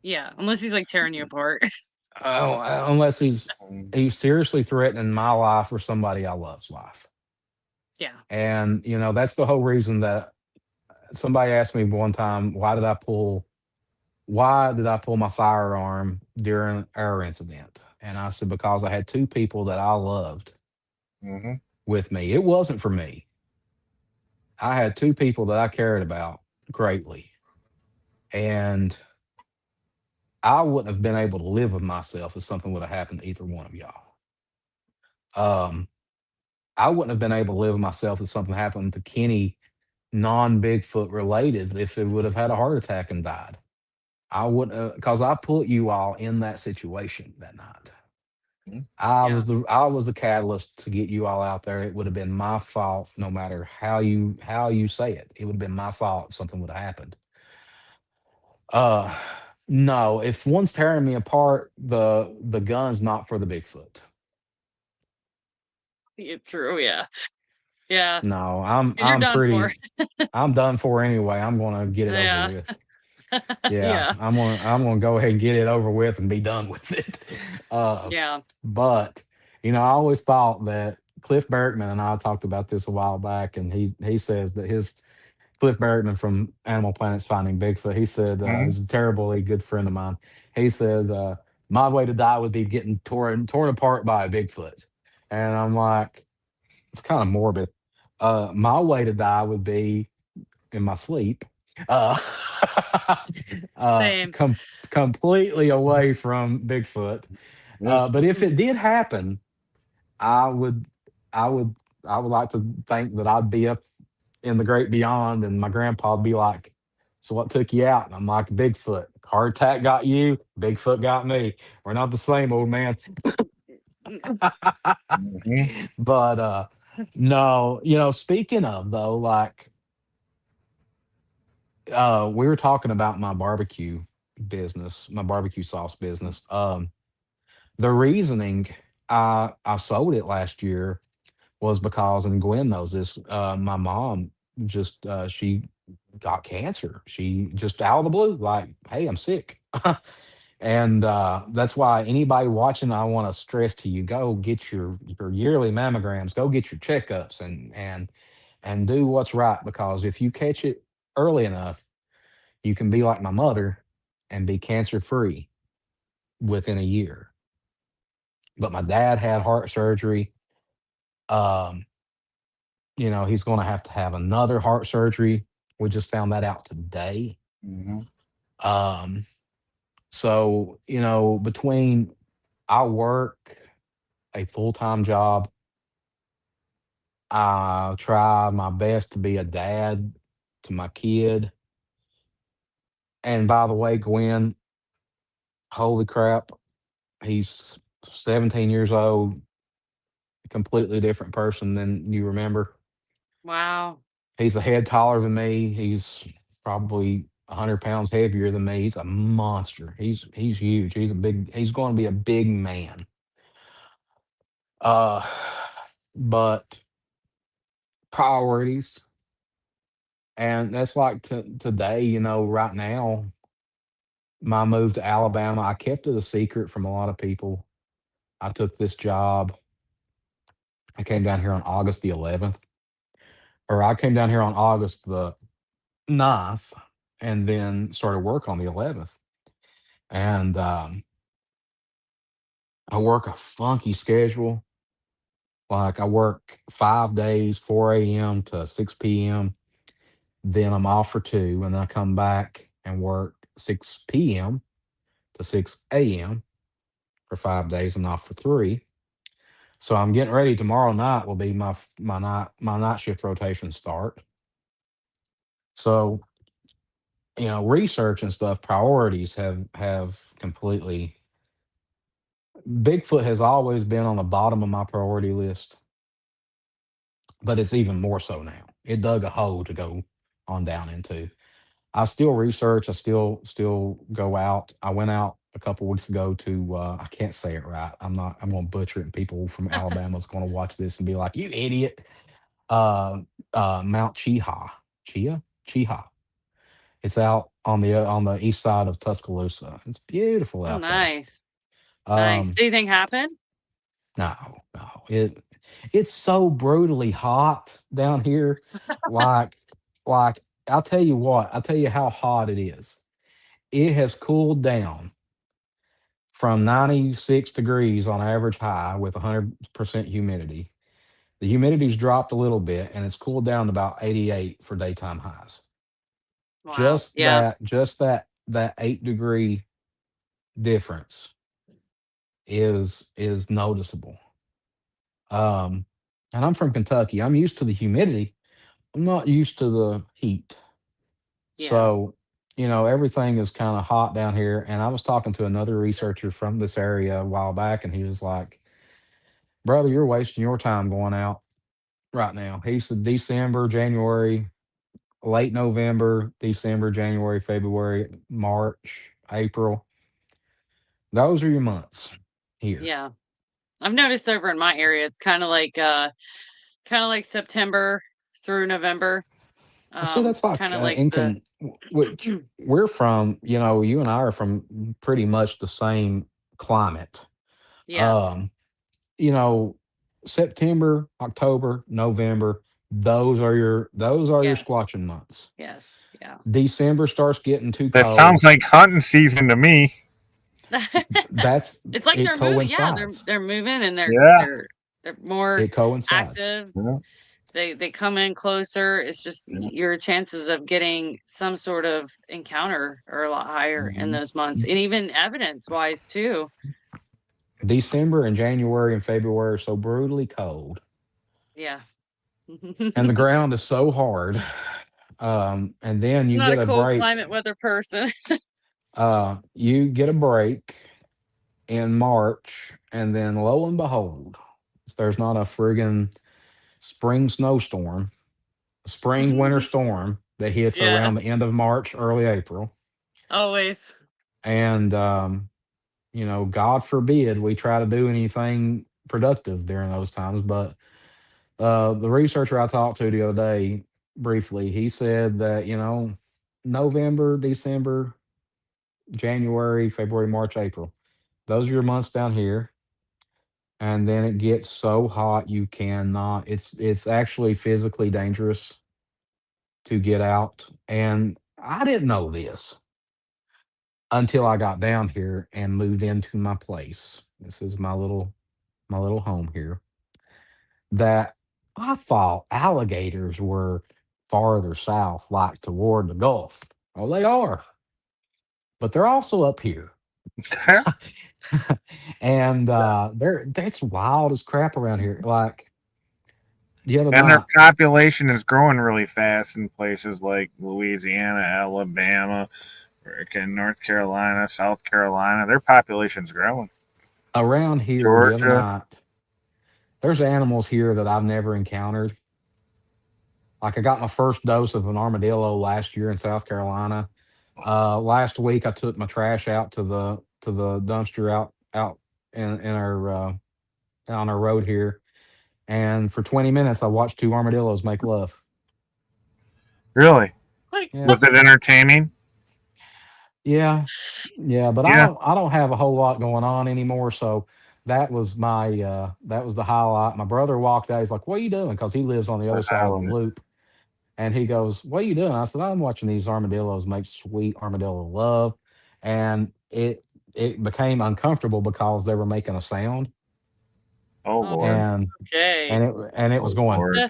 Yeah, unless he's like tearing you apart. Unless Mm. he's seriously threatening my life or somebody I love's life. Yeah. And that's the whole reason that somebody asked me one time, why did I pull my firearm during our incident? And I said, because I had two people that I loved Hmm. with me. It wasn't for me. I had two people that I cared about greatly. And I wouldn't have been able to live with myself if something would have happened to either one of y'all. Um, I wouldn't have been able to live with myself if something happened to Kenny, non Bigfoot related, if it would have had a heart attack and died. I wouldn't, because I put you all in that situation that night. Yeah. I was the catalyst to get you all out there. It would have been my fault, no matter how you say it. It would have been my fault if something would have happened. Uh, no, if one's tearing me apart, the gun's not for the Bigfoot. Yeah, true. Yeah. Yeah. No, I'm 'Cause you're I'm done for. pretty I'm done for anyway. I'm gonna get it over Yeah. with. Yeah, Yeah. I'm gonna go ahead and get it over with and be done with it. Uh, Yeah. but I always thought that Cliff Berkman and I talked about this a while back, and he says that his Cliff Berkman from Animal Planet's Finding Bigfoot. He said Hmm. he's a terribly good friend of mine. He said my way to die would be getting torn apart by a Bigfoot, and I'm like, it's kind of morbid. My way to die would be in my sleep, uh, Same. completely away from Bigfoot. But if it Mhm. did happen, I would, I would, I would like to think that I'd be up in the great beyond, and my grandpa would be like, So what took you out? And I'm like, Bigfoot. Heart attack got you. Bigfoot got me. We're not the same, old man. Hmm. But no, speaking of though, like we were talking about my barbecue business, my barbecue sauce business. The reasoning I sold it last year was because, and Gwen knows this, my mom just she got cancer. She just out of the blue, like, hey, I'm sick. And that's why anybody watching, I want to stress to you: go get your yearly mammograms, go get your checkups, and do what's right. Because if you catch it early enough, you can be like my mother and be cancer free within a year. But my dad had heart surgery. Um, he's going to have another heart surgery. We just found that out today. Hmm. Um, so, between I work a full time job, I try my best to be a dad to my kid. And by the way, Gwen, holy crap, he's 17 years old, completely different person than you remember. Wow. He's a head taller than me. He's probably 100 pounds heavier than me. He's a monster. He's huge. He's going to be a big man. Uh, but priorities, and that's like today. Right now, my move to Alabama, I kept it a secret from a lot of people. I took this job. I came down here on August the 11th, or I came down here on August the 9th, and then started work on the 11th. And I work a funky schedule. Like I work 5 days, 4 a.m. to 6 p.m. Then I'm off for two, and then I come back and work 6 p.m. to 6 a.m. for 5 days and off for three. So I'm getting ready. Tomorrow night will be my night shift rotation start. So research and stuff, priorities have completely. Bigfoot has always been on the bottom of my priority list, but it's even more so now. It dug a hole to go on down into. I still research. I still go out. I went out a couple weeks ago to I can't say it right. I'm not. I'm going to butcher it, and people from Alabama's going to watch this and be like, "You idiot!" Uh, Mount Chiha. It's out on the east side of Tuscaloosa. It's beautiful Oh, out there. nice. Nice. Um, Did anything happen? no, no, it's so brutally hot down here. Like, like I'll tell you what. I'll tell you how hot it is. It has cooled down from 96 degrees on average high with 100% humidity. The humidity's dropped a little bit and it's cooled down to about 88 for daytime highs. Wow. Yeah. Just that 8 degree difference is noticeable. Um, and I'm from Kentucky. I'm used to the humidity. I'm not used to the heat. Yeah. So, everything is kind of hot down here. And I was talking to another researcher from this area a while back, and he was like, brother, you're wasting your time going out right now. He said December, January, late November, December, January, February, March, April. Those are your months here. Yeah. I've noticed over in my area, it's kind of like September through November. Well, see, that's like Kind of like the which we're from, you and I are from pretty much the same climate. yeah. Um, you know, September, October, November, those are your Yes. squatching months. Yes. Yeah. December starts getting too That cold. sounds like hunting season to me. That's It's like it they're moving. Yeah, coincides. they're moving and Yeah. they're more It coincides. active. Yeah. They come in closer. It's just Yeah. your chances of getting some sort of encounter are a lot higher in Mhm. those months, and even evidence wise too. December and January and February are so brutally cold, Yeah. and the ground is so hard. And then I'm you not get a a cold break. climate weather person. You get a break in March, and then lo and behold, if there's not a friggin' spring snowstorm, spring winter storm that hits Yes, around the end of March, early April, always. and God forbid we try to do anything productive during those times. But the researcher I talked to the other day briefly, he said that November, December, January, February, March, April, those are your months down here. And then it gets so hot you cannot. It's actually physically dangerous to get out. And I didn't know this until I got down here and moved into my place. This is my little home here. That I thought alligators were farther south, like toward the Gulf. Oh, they are, but they're also up here. And they're that's wild as crap around here. Like the other And their night, population is growing really fast in places like Louisiana, Alabama, freaking North Carolina, South Carolina. Their population's growing. around here, the other Georgia. night, there's animals here that I've never encountered. Like I got my first dose of an armadillo last year in South Carolina. Last week I took my trash out to the dumpster out in our on our road here, and for 20 minutes I watched two armadillos make love. Really? Like, Yeah, Was it entertaining? yeah, yeah. But I Yeah. don't I don't have a whole lot going on anymore, so that was the highlight. My brother walked out. He's like, "What are you doing?" Because he lives on the other What side of the element? loop. And he goes, "What are you doing?" I said, "I'm watching these armadillos make sweet armadillo love." And it became uncomfortable because they were making a sound, Oh oh, Lord. and okay. and it was Oh going, Lord. Eh,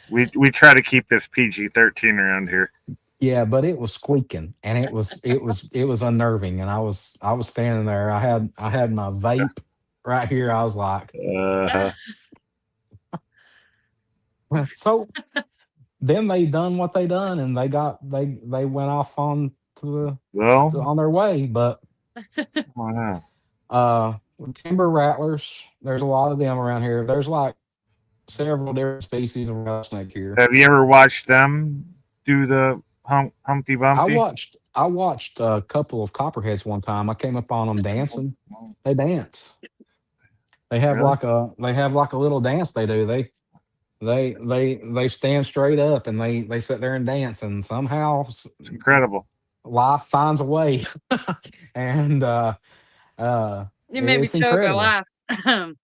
We try to keep this PG-13 around here. yeah, but it was squeaking, and it was unnerving. And I was standing there. I had my vape right here. I was like, Uh, so then they done what they done, and they went off on well, on their way. But I don't know. uh timber rattlers, there's a lot of them around here. There's like several different species of rattlesnake here. Have you ever watched them do the Humpty I Bumpty? watched I watched a couple of copperheads one time. I came up on them dancing. They dance. Really? They have like a little dance they do. They stand straight up and they sit there and dance, and somehow It's incredible. life finds a way. And you made me it's choke. I incredible. laughed. I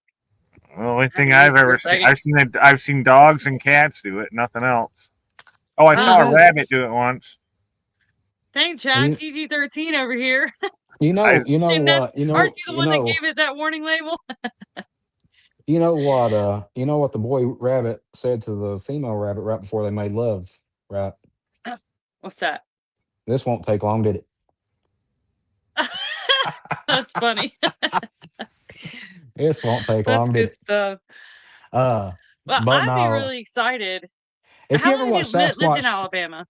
The only had thing to mute I've for a ever seen, second. I've seen dogs and cats do it. Nothing else. Oh, I Oh saw a Ah, yeah. rabbit do it once. dang, Chad, You PG-13 over here. you I know you know And what aren't you the one that gave it that warning label? you know what the boy rabbit said to the female rabbit right before they made love, right? What's that? This won't take long, did it? That's funny. This won't take That's long, did good it? stuff. Uh, Well, but I'd be no. really excited. If How you long ever have you watch lived in Sasquatch, Alabama?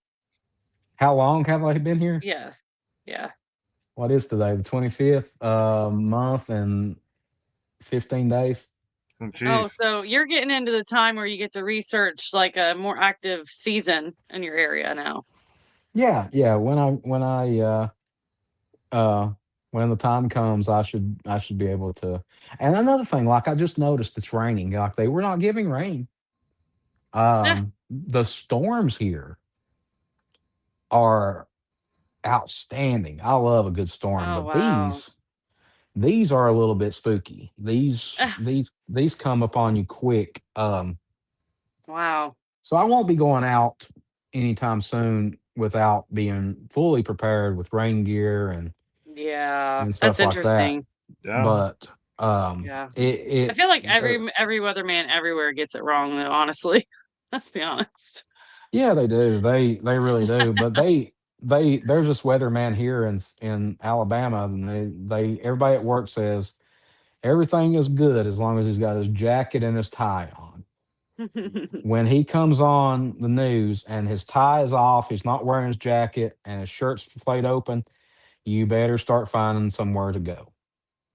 how long have I been here? Yeah, yeah. What is today? The 25th month and 15 days. oh, Oh, jeez. so you're getting into the time where you get to research like a more active season in your area now. Yeah, yeah. Uh when the time comes, I should be able to. And another thing, like I just noticed it's raining. Like they were not giving rain. Eh, The storms here are outstanding. I love a good storm, oh but wow. these are a little bit spooky. These Eh, these these come upon you quick. wow. So I won't be going out anytime soon without being fully prepared with rain gear Yeah, and that's stuff like that. interesting. Yeah. But Yeah. I it feel like uh, every weatherman everywhere gets it wrong though, honestly. Let's be honest. yeah, they do. They really do. But there's this weatherman here in Alabama, and they everybody at work says everything is good as long as he's got his jacket and his tie on. When he comes on the news and his tie is off, he's not wearing his jacket, and his shirt's flayed open, you better start finding somewhere to go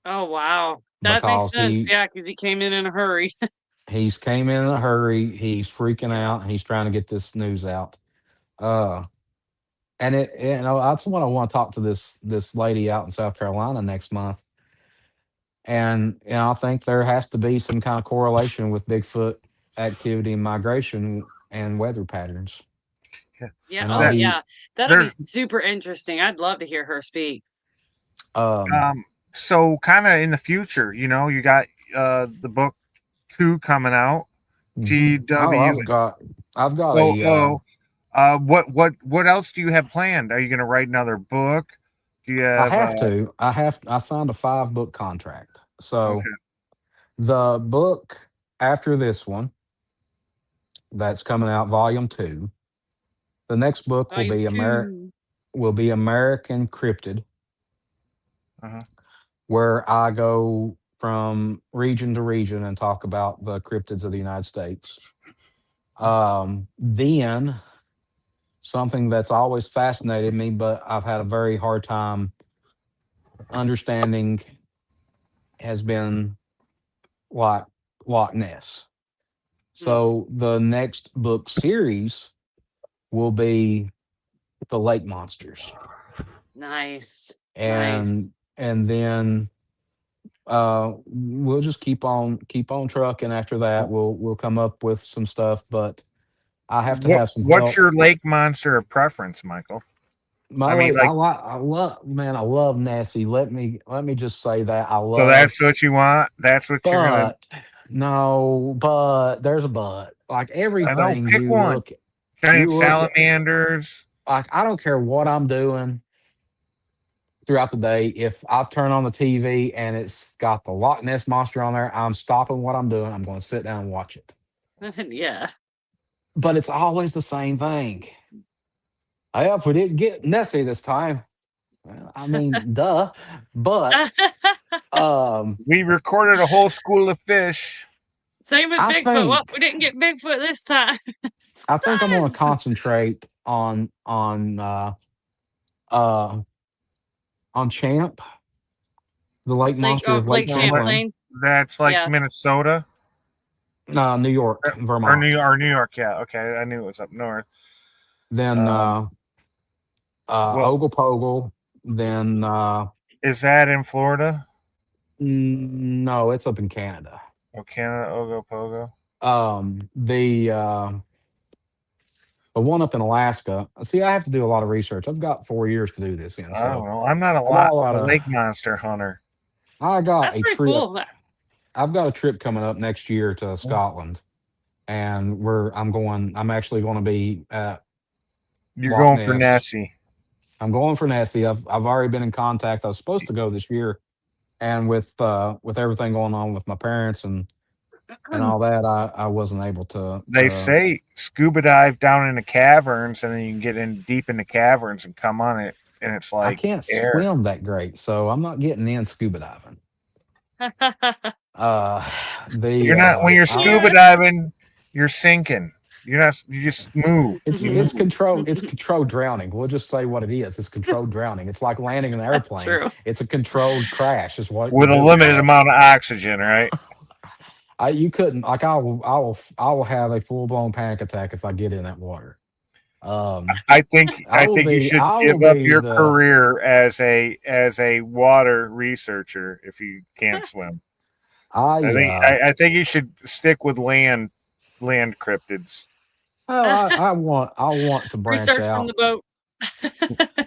Oh, wow. That makes because sense. Yeah, because he came in a hurry. he's came in a hurry. He's freaking Yeah. out. And he's trying to get this news out. Uh, and that's what I want to talk to this lady out in South Carolina next month. And I think there has to be some kind of correlation with Bigfoot activity and migration and weather patterns. Yeah. Yeah. And Oh, That yeah. That'll be there's super interesting. I'd love to hear her speak. um, so kind of in the future, you got the book 2 coming out. oh, TW. I've got Oh, a oh. What else do you have planned? Are you going to write another book? Do you I have have to. I signed a 5 book contract. So okay? the book after this one that's coming out, volume 2, the next book Volume 2. will be American Cryptid, Uh-huh. where I go from region to region and talk about the cryptids of the United States. Then something that's always fascinated me, but I've had a very hard time understanding, has been like Loch Ness. Mm, So the next book series will be the lake monsters, nice. Nice. and then we'll just keep on trucking. After that, we'll come up with some stuff, but I have to have some What's help. your lake monster of preference, Michael? My I mean, lake, like, I love, man, I love Nessie. Let me just say that I so love, that's what you want. That's what you're gonna. but no, but there's a but. Like I know. everything Pick one. you Giant look at, salamanders. like I don't care what I'm doing throughout the day. If I turn on the TV and it's got the Loch Ness monster on there, I'm stopping what I'm doing. I'm going to sit down and watch it. Yeah. But it's always the same thing. Hey, if we didn't get Nessie this time, well, I mean, duh. But We recorded a whole school of fish. Same with I Bigfoot. Well, think we didn't get Bigfoot this time. I'm going to Sometimes. concentrate uh on Champ, the lake monster of Lake Lake Well, Champlain, Champlain. that's like Yeah. Minnesota New York, or New Vermont. or New York. Yeah, okay. I knew it was up north. Then Um, well, Ogopogo. Then is that in Florida? no, it's up in Canada. Oh, Canada, Ogopogo. The one up in Alaska. See, I have to do a lot of research. I've got 4 years to do this in, I don't so know. I'm not I got a lot a of. lake monster hunter. I got That's a pretty trip. cool. I've got a trip coming up next year to Scotland, and I'm actually going to be at You're Loch going for Ness. Nessie. I'm going for Nessie. I've already been in contact. I was supposed to go this year, and with everything going on with my parents and all that, I wasn't able to They say scuba dive down in the caverns, and then you can get in deep in the caverns and come on it, and it's I like can't air. swim that great, so I'm not getting in scuba diving. Uh, the You're not when you're I, scuba diving. You're sinking. You're not. You just move. it's You it's move. controlled drowning. We'll just say what it is. It's controlled drowning. It's like landing an That's airplane. true. It's a controlled crash. Is what you're With a doing. limited amount of oxygen, right? You couldn't like I will have a full blown panic attack if I get in that water. I think you should I will give up be your the career as a water researcher if you can't swim. I I think you should stick with land cryptids. oh I want to branch Research from out. the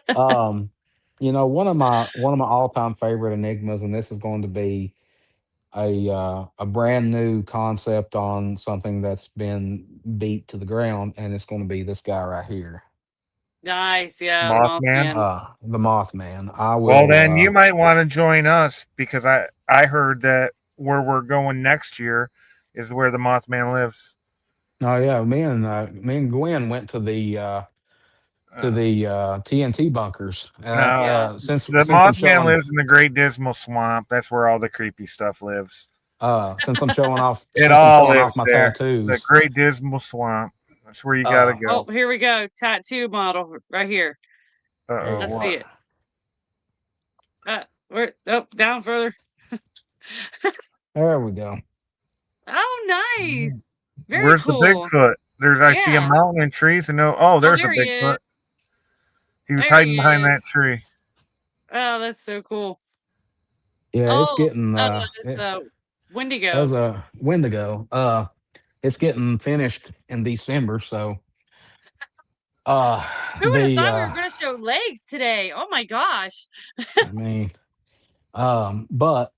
boat. Um, one of my all time favorite enigmas, and this is going to be a brand new concept on something that's been beat to the ground, and it's going to be this guy right here, Nice. Yeah. Mothman. Mothman. the Mothman. I Well, will. then you might want to join us because I heard that where we're going next year is where the Mothman lives. Oh yeah, me and Gwen went to Uh, the TNT bunkers. no, Yeah. Since the I'm Mothman showing, lives in the Great Dismal Swamp. That's where all the creepy stuff lives. Since I'm showing off, It since I'm all showing off lives my there. The tattoos, Great Dismal Swamp. That's where you gotta uh, Oh, go. here we go. Tattoo model right here. Uh-oh, Let's yeah, see what? it. Where? Oh, down further. there we go. Oh, nice. Very Where's the cool. Bigfoot? I see a Yeah. mountain and trees, and oh, Oh, there's a there he is. Bigfoot. He was There he hiding behind that is. tree. Oh, that's so cool. Yeah, it's Oh, getting it's as Wendigo. a Wendigo. It's getting finished in December, so uh Who would have the thought we were going to show legs today? Oh my gosh. I mean, but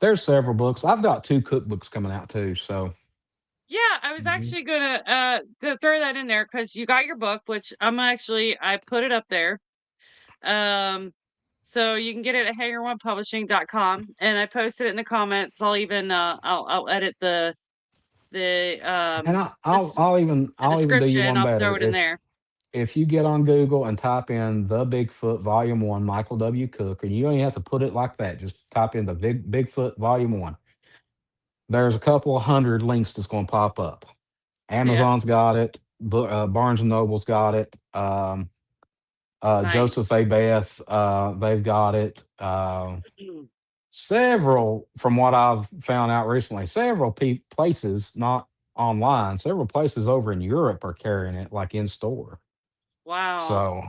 there's several books. I've got two cookbooks coming out too, so Yeah, I was mhm. actually gonna to throw that in there because you got your book, which I put it up there. Um, so you can get it at hanger1publishing.com, and I posted it in the comments. I'll even I'll edit the And this the I'll even do you description. one I'll better. throw it in there. If you get on Google and type in the Bigfoot Volume One, Michael W. Cook, and you don't even have to put it like that, just type in the Bigfoot Volume One. There's a couple of hundred links that's going to pop up. Yeah, Amazon's got it. Barnes and Noble's got it. Joseph nice. A. Beth, they've got it. Mm. Several, from what I've found out recently, several places, not online, several places over in Europe are carrying it like in store. Wow, So,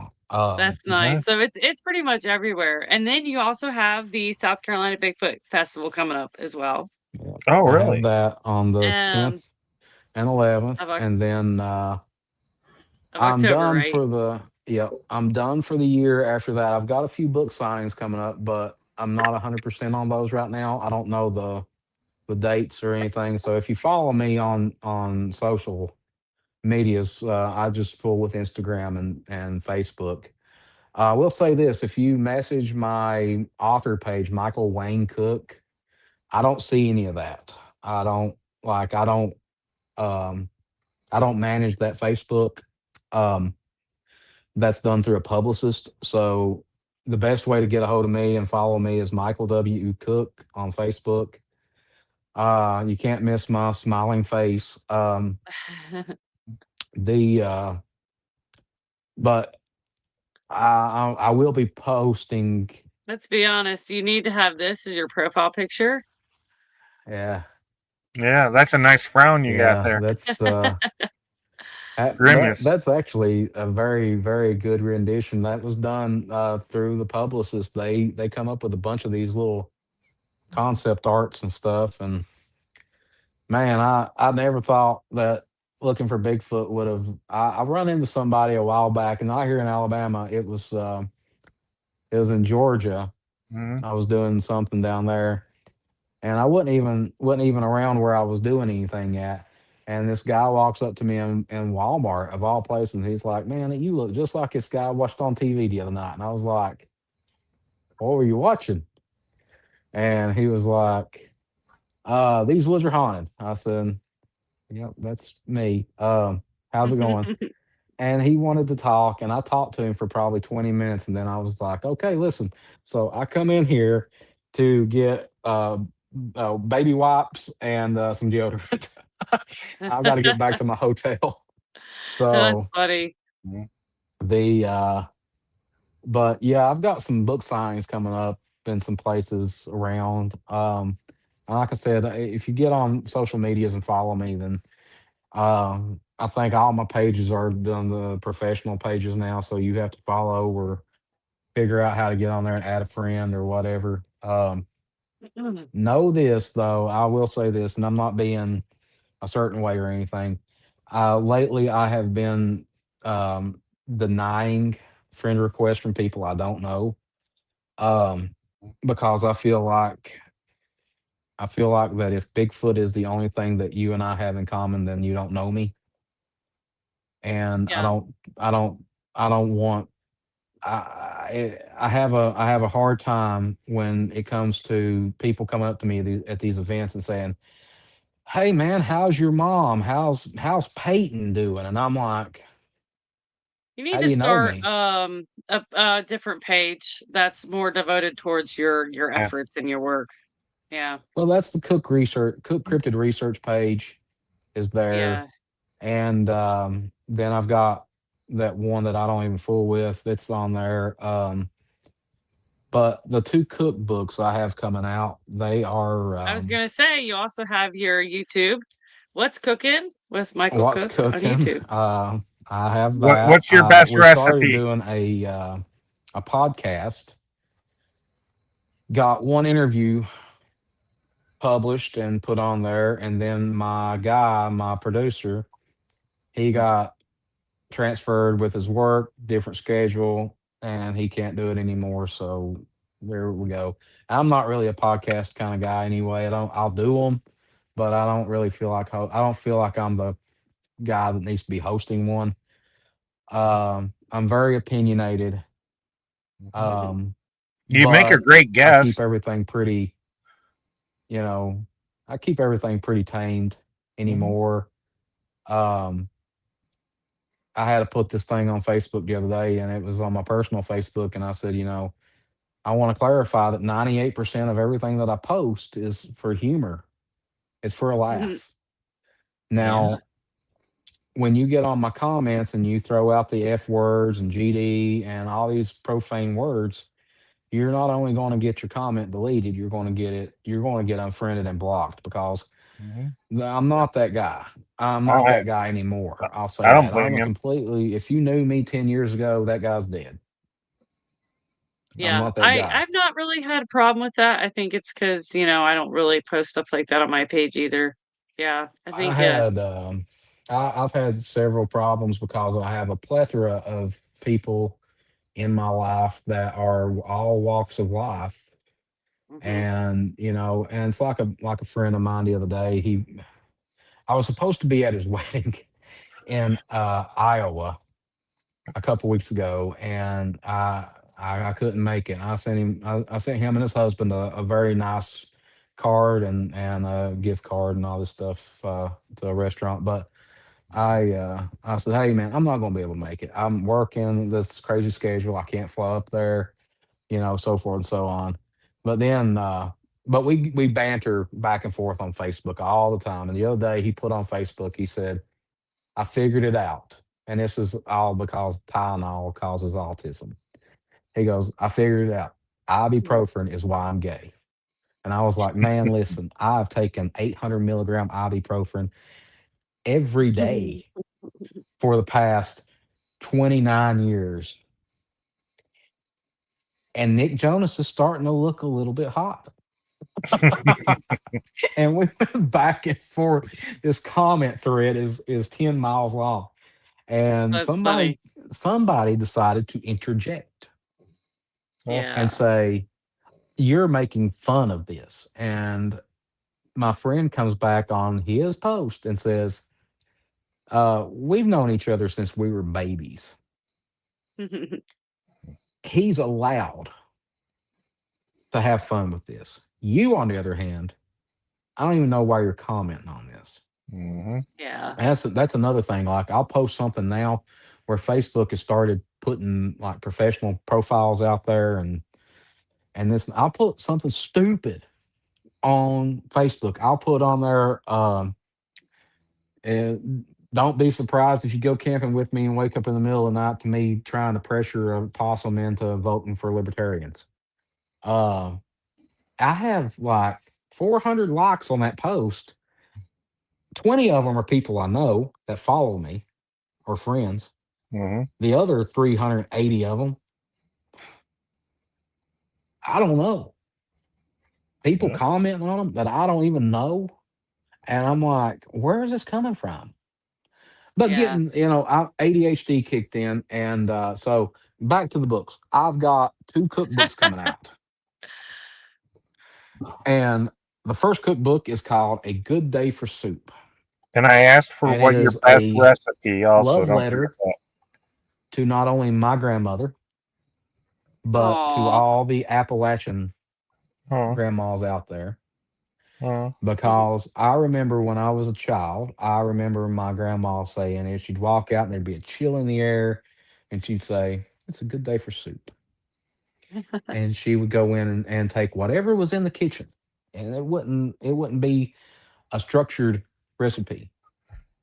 that's Nice. nice. So it's pretty much everywhere. And then you also have the South Carolina Bigfoot Festival coming up as well. yeah, Oh, I have really? that on the Um, 10th and of 11th, and then I'm October, done right? for the yeah, I'm done for the year after that. I've got a few book signings coming up, but I'm not 100% on those right now. I don't know the dates or anything. So if you follow me on social medias, I just fool with Instagram and Facebook. I will say this: if you message my author page, Michael Wayne Cook, I don't see any of that. I don't like. Um, I don't manage that Facebook. Um, that's done through a publicist. So the best way to get a hold of me and follow me is Michael W. Cook on Facebook. You can't miss my smiling face. The but I will be posting. Let's be honest, you need to have this as your profile picture. Yeah, Yeah, that's a nice frown you got yeah. there. Grimace. That's actually a very good rendition. That was done through the publicist. They come up with a bunch of these little concept arts and stuff, and man, I never thought that looking for Bigfoot would have. I run into somebody a while back, and not here in Alabama. It was in Georgia. Mhm. I was doing something down there, and I wasn't even around where I was doing anything at. And this guy walks up to me in Walmart of all places. And he's like, "Man, you look just like this guy I watched on TV the other night." And I was like, "What were you watching?" And he was like, "These woods are haunted." I said, "Yep, that's me. How's it going?" And he wanted to talk, and I talked to him for probably 20 minutes, and then I was like, "Okay, listen. So I come in here to get baby wipes and some deodorant. I've got to get back to my hotel." That's So funny. Mhm. the but yeah, I've got some book signings coming up in some places around. And like I said, if you get on social medias and follow me, then I think all my pages are done the professional pages now, so you have to follow or figure out how to get on there and add a friend or whatever. Know this though, I will say this, and I'm not being a certain way or anything. Lately, I have been denying friend requests from people I don't know, um, because I feel like that if Bigfoot is the only thing that you and I have in common, then you don't know me, and Yeah. I don't, I don't want. I have a hard time when it comes to people coming up to me at these events and saying, "Hey man, how's your mom? How's Peyton doing?" And I'm like, You "How need do to you know start me?" a different page that's more devoted towards your Yeah. efforts and your work. Yeah. Well, that's the Cook Cryptid Research page is there, Yeah. and then I've got that one that I don't even fool with. It's on there. But the two cookbooks I have coming out, they are I was gonna say you also have your YouTube. What's cooking with Michael What's Cook on Cooking. YouTube? I have that. What's your best We started recipe? doing a podcast. Got one interview published and put on there, and then my guy, my producer, he got transferred with his work, different schedule, and he can't do it anymore. So there we go. I'm not really a podcast kind of guy anyway. I'll do them, but I don't really feel like I don't feel like I'm the guy that needs to be hosting one. I'm very opinionated, um, You make a but great I keep guest. everything pretty, you know, I keep everything pretty tamed Mhm. anymore. Um, I had to put this thing on Facebook the other day, and it was on my personal Facebook, and I said, I want to clarify that 98% of everything that I post is for humor. It's for a laugh. Yeah. Now, when you get on my comments and you throw out the F words and GD and all these profane words, you're not only going to get your comment deleted, you're going to get unfriended and blocked because Mhm. I'm not that guy. I'm not I that guy anymore. I'll say I don't that. I'm blame a you. completely, if you knew me 10 years ago, that guy's dead. I'm Yeah. not that guy. I've not really had a problem with that. I think it's because, I don't really post stuff like that on my page either. Yeah. I I think, had, I've had several problems because I have a plethora of people in my life that are all walks of life. mhm. And, and it's like a friend of mine the other day. I was supposed to be at his wedding in Iowa a couple weeks ago, and I couldn't make it. I sent him and his husband a very nice card and a gift card and all this stuff to a restaurant. But I said, hey man, I'm not gonna be able to make it. I'm working this crazy schedule. I can't fly up there, so forth and so on. But then but we banter back and forth on Facebook all the time. And the other day he put on Facebook, he said, I figured it out. And this is all because Tylenol causes autism. He goes, I figured it out. Ibuprofen is why I'm gay. And I was like, man, listen, I've taken 800 milligram ibuprofen every day for the past 29 years. And Nick Jonas is starting to look a little bit hot. And we went back and forth. This comment thread is 10 miles long. And That's somebody funny. somebody decided to interject Well, and Yeah. say, you're making fun of this. And my friend comes back on his post and says, we've known each other since we were babies. He's allowed to have fun with this. You, on the other hand, I don't even know why you're commenting on this. mhm. Yeah. And that's another thing. Like I'll post something now where Facebook has started putting like professional profiles out there and this I'll put something stupid on Facebook. I'll put on there and don't be surprised if you go camping with me and wake up in the middle of the night to me trying to pressure a possum into voting for libertarians. Uh, I have like 400 likes on that post. 20 of them are people I know that follow me or friends. Mhm. The other 380 of them, I don't know. People Yeah. comment on them that I don't even know. And I'm like, where is this coming from? But Yeah. getting, ADHD kicked in. And so back to the books. I've got two cookbooks coming out. And the first cookbook is called A Good Day for Soup. And I asked for And it what your is best a recipe also. love Don't forget letter that. to not only my grandmother, but to Aw. all the Appalachian Oh, grandmas out there. oh, Because I remember when I was a child, I remember my grandma saying it. She'd walk out and there'd be a chill in the air, and she'd say, it's a good day for soup. And she would go in and take whatever was in the kitchen. and it wouldn't be a structured recipe.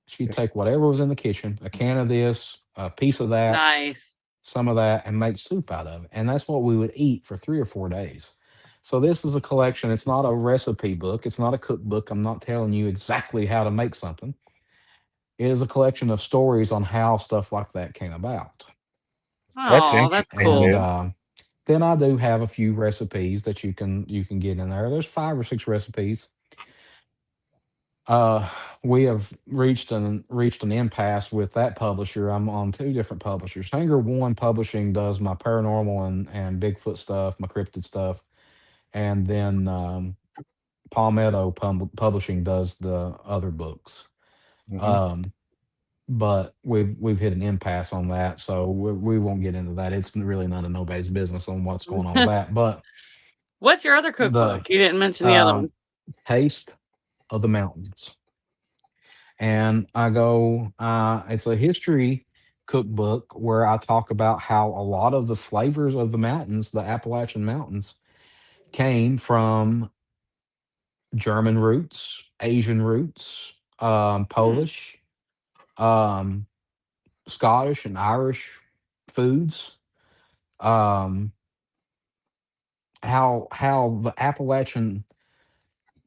She'd It's take whatever was in the kitchen, a can of this, a piece of that, Nice. some of that, and make soup out of it. And that's what we would eat for 3 or 4 days. So this is a collection. It's not a recipe book. It's not a cookbook. I'm not telling you exactly how to make something. It is a collection of stories on how stuff like that came about. that's Oh, that's interesting, And cool. dude. then I do have a few recipes that you can get in there. There's 5 or 6 recipes. Uh, we have reached an impasse with that publisher. I'm on 2 different publishers. Hanger One Publishing does my paranormal and Bigfoot stuff, my cryptid stuff, and then Palmetto Publishing does the other books. Hmm. Um, but we've hit an impasse on that, so we won't get into that. It's really none of nobody's business on what's going on with that. But What's your other the cookbook? You didn't mention the other um, one. Taste of the Mountains, and I go, it's a history cookbook where I talk about how a lot of the flavors of the mountains, the Appalachian Mountains, came from German roots, Asian roots, Hmm, Polish, um, Scottish, and Irish foods. Um, how the Appalachian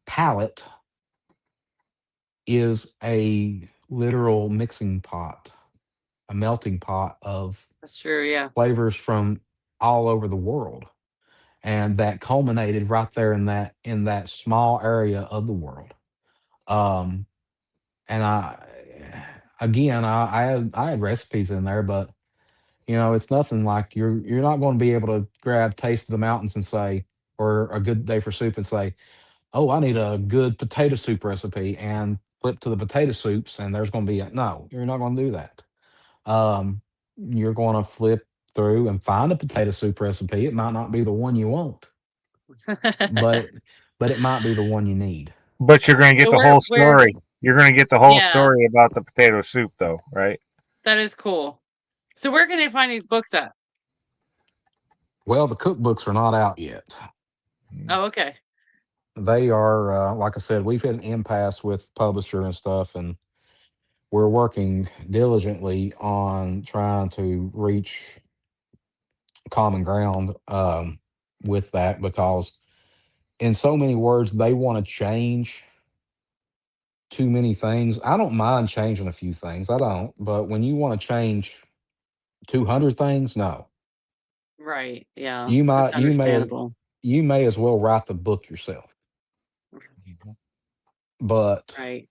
palate is a literal mixing pot, a melting pot of that's true, yeah. flavors from all over the world, and that culminated right there in that small area of the world. Um, and I had recipes in there, but it's nothing like you're not going to be able to grab Taste of the Mountains and say, or A Good Day for Soup and say, oh, I need a good potato soup recipe, and flip to the potato soups, and there's going to be no, you're not going to do that. Um, you're going to flip through and find a potato soup recipe. It might not be the one you want, but it might be the one you need. But you're going to get So the where whole where story. You're going to get the whole yeah, story about the potato soup, though, right? that is cool. So where can they find these books at? Well, the cookbooks are not out yet. Oh, okay. They are, like I said, we've hit an impasse with publisher and stuff, and we're working diligently on trying to reach common ground with that, because in so many words they want to change too many things. I don't mind changing a few things, I don't, but when you want to change 200 things, no. Right, yeah, you that's might you may understandable. you may as well write the book yourself. But Right.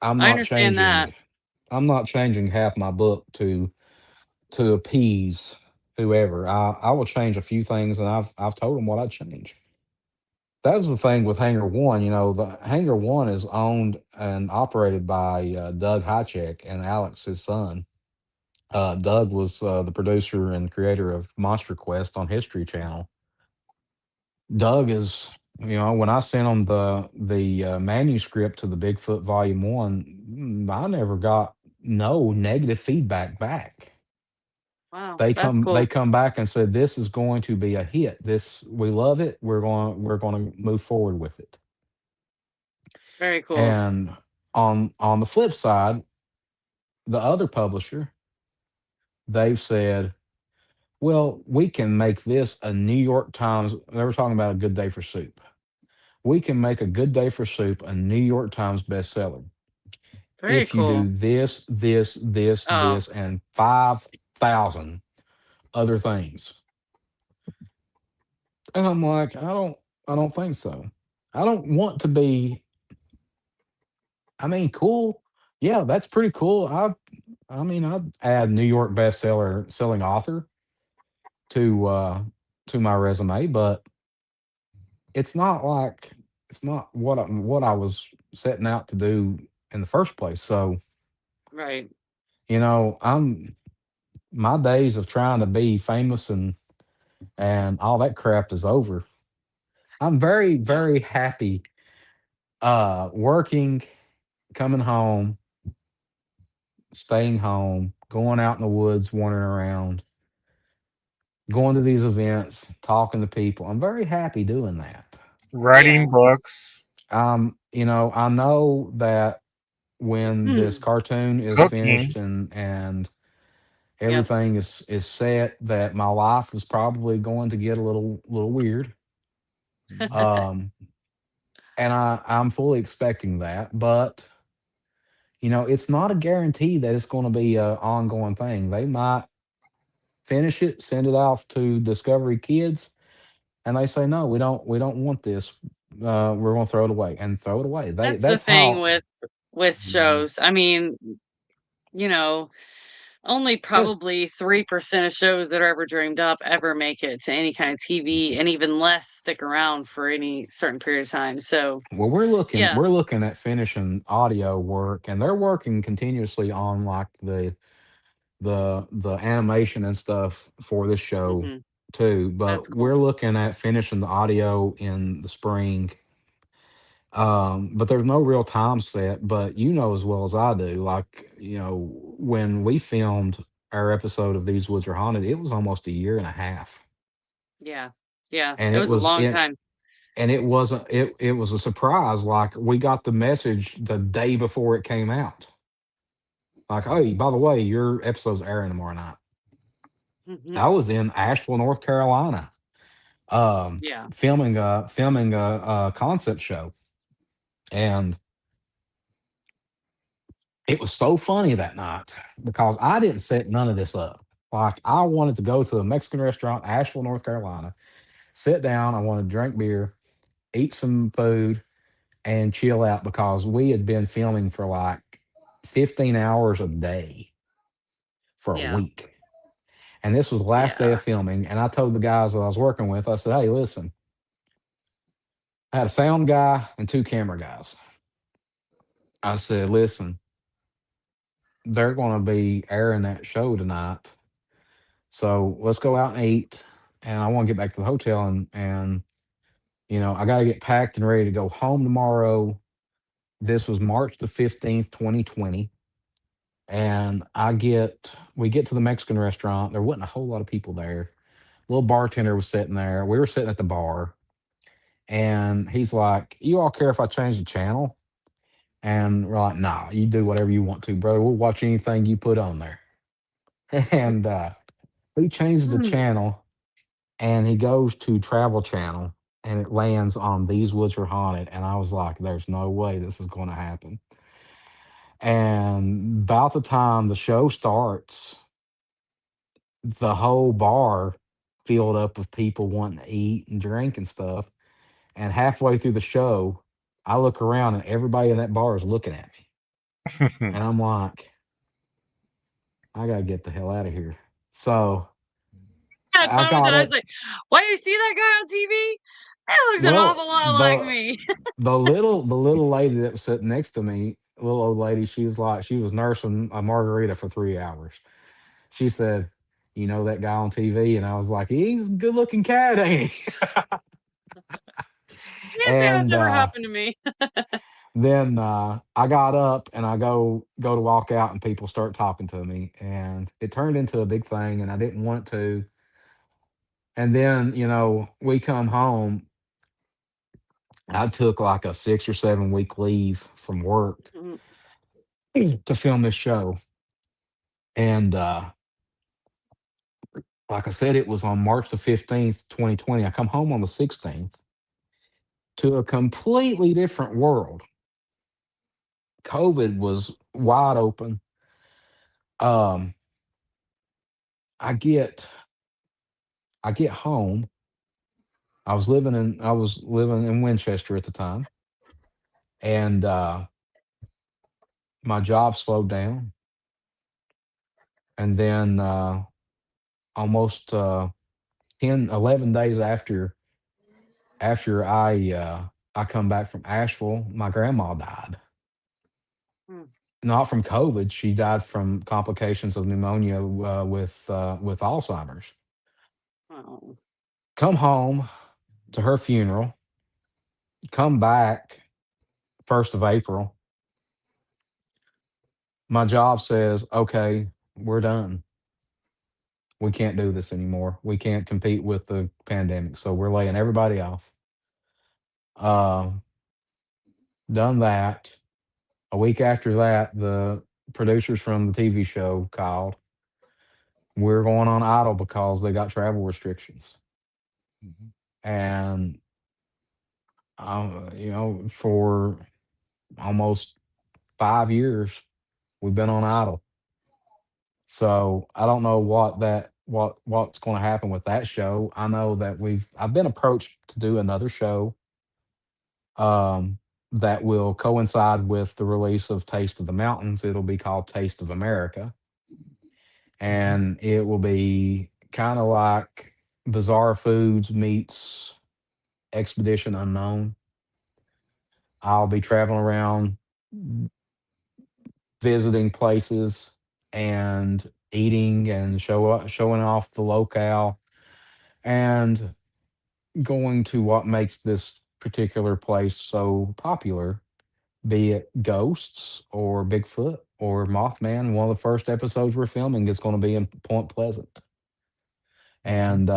i'm I not understand that. changing I'm not changing half my book to appease whoever. I will change a few things, and I've told them what I'd change. That was the thing with Hangar One. The Hangar One is owned and operated by Doug Hychek and Alex, his son. Doug was the producer and creator of Monster Quest on History Channel. Doug is, when I sent him the manuscript to the Bigfoot Volume One, I never got no negative feedback back. Wow, They that's come they cool. come back and said this is going to be a hit. This, we love it. We're going to move forward with it. Very cool. And on the flip side, the other publisher, they've said, well, we can make this a New York Times. They were talking about A Good Day for Soup. We can make A Good Day for Soup a New York Times bestseller Very if you cool. do this, this, this, Oh, this, and 5,000 other things. And I'm like, I don't think so. I don't want to be. I mean, cool. Yeah, that's pretty cool. I mean, I'd add New York bestseller selling author to my resume, but it's not like it's not what I was setting out to do in the first place. So, right. I'm my days of trying to be famous and all that crap is over. I'm very, Yeah. very happy working, coming home, staying home, going out in the woods, wandering around, going to these events, talking to people. I'm very happy doing that. Yeah. Writing books, I know that when this Hmm. cartoon is cooking. finished and Yep. everything is set, that my life is probably going to get a little weird. Um, and I'm fully expecting that, but it's not a guarantee that it's going to be a ongoing thing. They might finish it, send it off to Discovery Kids, and they say no, we don't want this. We're going to throw it away and throw it away. That's the That's thing how. with Mhm. shows. I mean, you know, only Yeah. probably 3% of shows that are ever dreamed up ever make it to any kind of TV, and even less stick around for any certain period of time. So, Well, we're looking yeah. we're looking at finishing audio work, and they're working continuously on like the animation and stuff for this show Mhm. too. That's But cool. we're looking at finishing the audio in the spring. But there's no real time set. But you know as well as I do, like when we filmed our episode of These Woods Are Haunted, it was almost a year and a half, Yeah. Yeah. and It it was a was long it time. and it wasn't it was a surprise. Like we got the message the day before it came out. Like, hey, by the way, your episode's airing tomorrow night. Mhm. I was in Asheville, North Carolina, um, Yeah. filming a concept show, and it was so funny that night because I didn't set none of this up. Like, I wanted to go to a Mexican restaurant, Asheville, North Carolina, sit down. I wanted to drink beer, eat some food, and chill out because we had been filming for like 15 hours a day for a Yeah. week. And this was the last day Yeah. of filming. And I told the guys that I was working with, I said, hey, listen, I had a sound guy and two camera guys. I said, listen, they're going to be airing that show tonight. So let's go out and eat. And I want to get back to the hotel and I got to get packed and ready to go home tomorrow. This was March the 15th, 2020. And we get to the Mexican restaurant. There wasn't a whole lot of people there. Little bartender was sitting there. We were sitting at the bar. And he's like, you all care if I change the channel? And we're like, nah, you do whatever you want to, brother. We'll watch anything you put on there. And he changes the Mm. channel and he goes to Travel Channel and it lands on These Woods Are Haunted. And I was like, there's no way this is going to happen. And about the time the show starts, the whole bar filled up with people wanting to eat and drink and stuff. And halfway through the show, I look around and everybody in that bar is looking at me. And I'm like, I gotta get the hell out of here. So I I commented, got I was up. like, "Why you see that guy on TV? That looks an Well, awful lot like the me." the little lady that was sitting next to me, little old lady, she was nursing a margarita for 3 hours. She said, "You know that guy on TV?" And I was like, "He's a good looking cat, ain't he?" Can't say that's and ever happened to me. then I got up and I go to walk out, and people start talking to me, and it turned into a big thing, and I didn't want it to. And then we come home. I took like a 6 or 7 week leave from work Mhm. to film this show. And like I said, it was on March the 15th, 2020. I come home on the 16th to a completely different world. COVID was wide open. Um, I get I get home. I was living in Winchester at the time, and my job slowed down. And then almost 10, 11 days after I come back from Asheville, my grandma died. Mm. Not from COVID. She died from complications of pneumonia with Alzheimer's. Oh. Come home to her funeral. Come back 1st of April. My job says, "Okay, we're done. We can't do this anymore. We can't compete with the pandemic, so we're laying everybody off." Uh, done that. A week after that, the producers from the TV show called. We're going on idle because they got travel restrictions. Mhm. And, for almost 5 years, we've been on idle. So I don't know what's going to happen with that show. I know that I've been approached to do another show um, that will coincide with the release of Taste of the Mountains. It'll be called Taste of America, Mhm. and it will be kind of like Bizarre Foods meets Expedition Unknown. I'll be traveling around visiting places and eating and showing off the locale and going to what makes this particular place so popular, be it ghosts or Bigfoot or Mothman. One of the first episodes we're filming is going to be in Point Pleasant, Mhm. and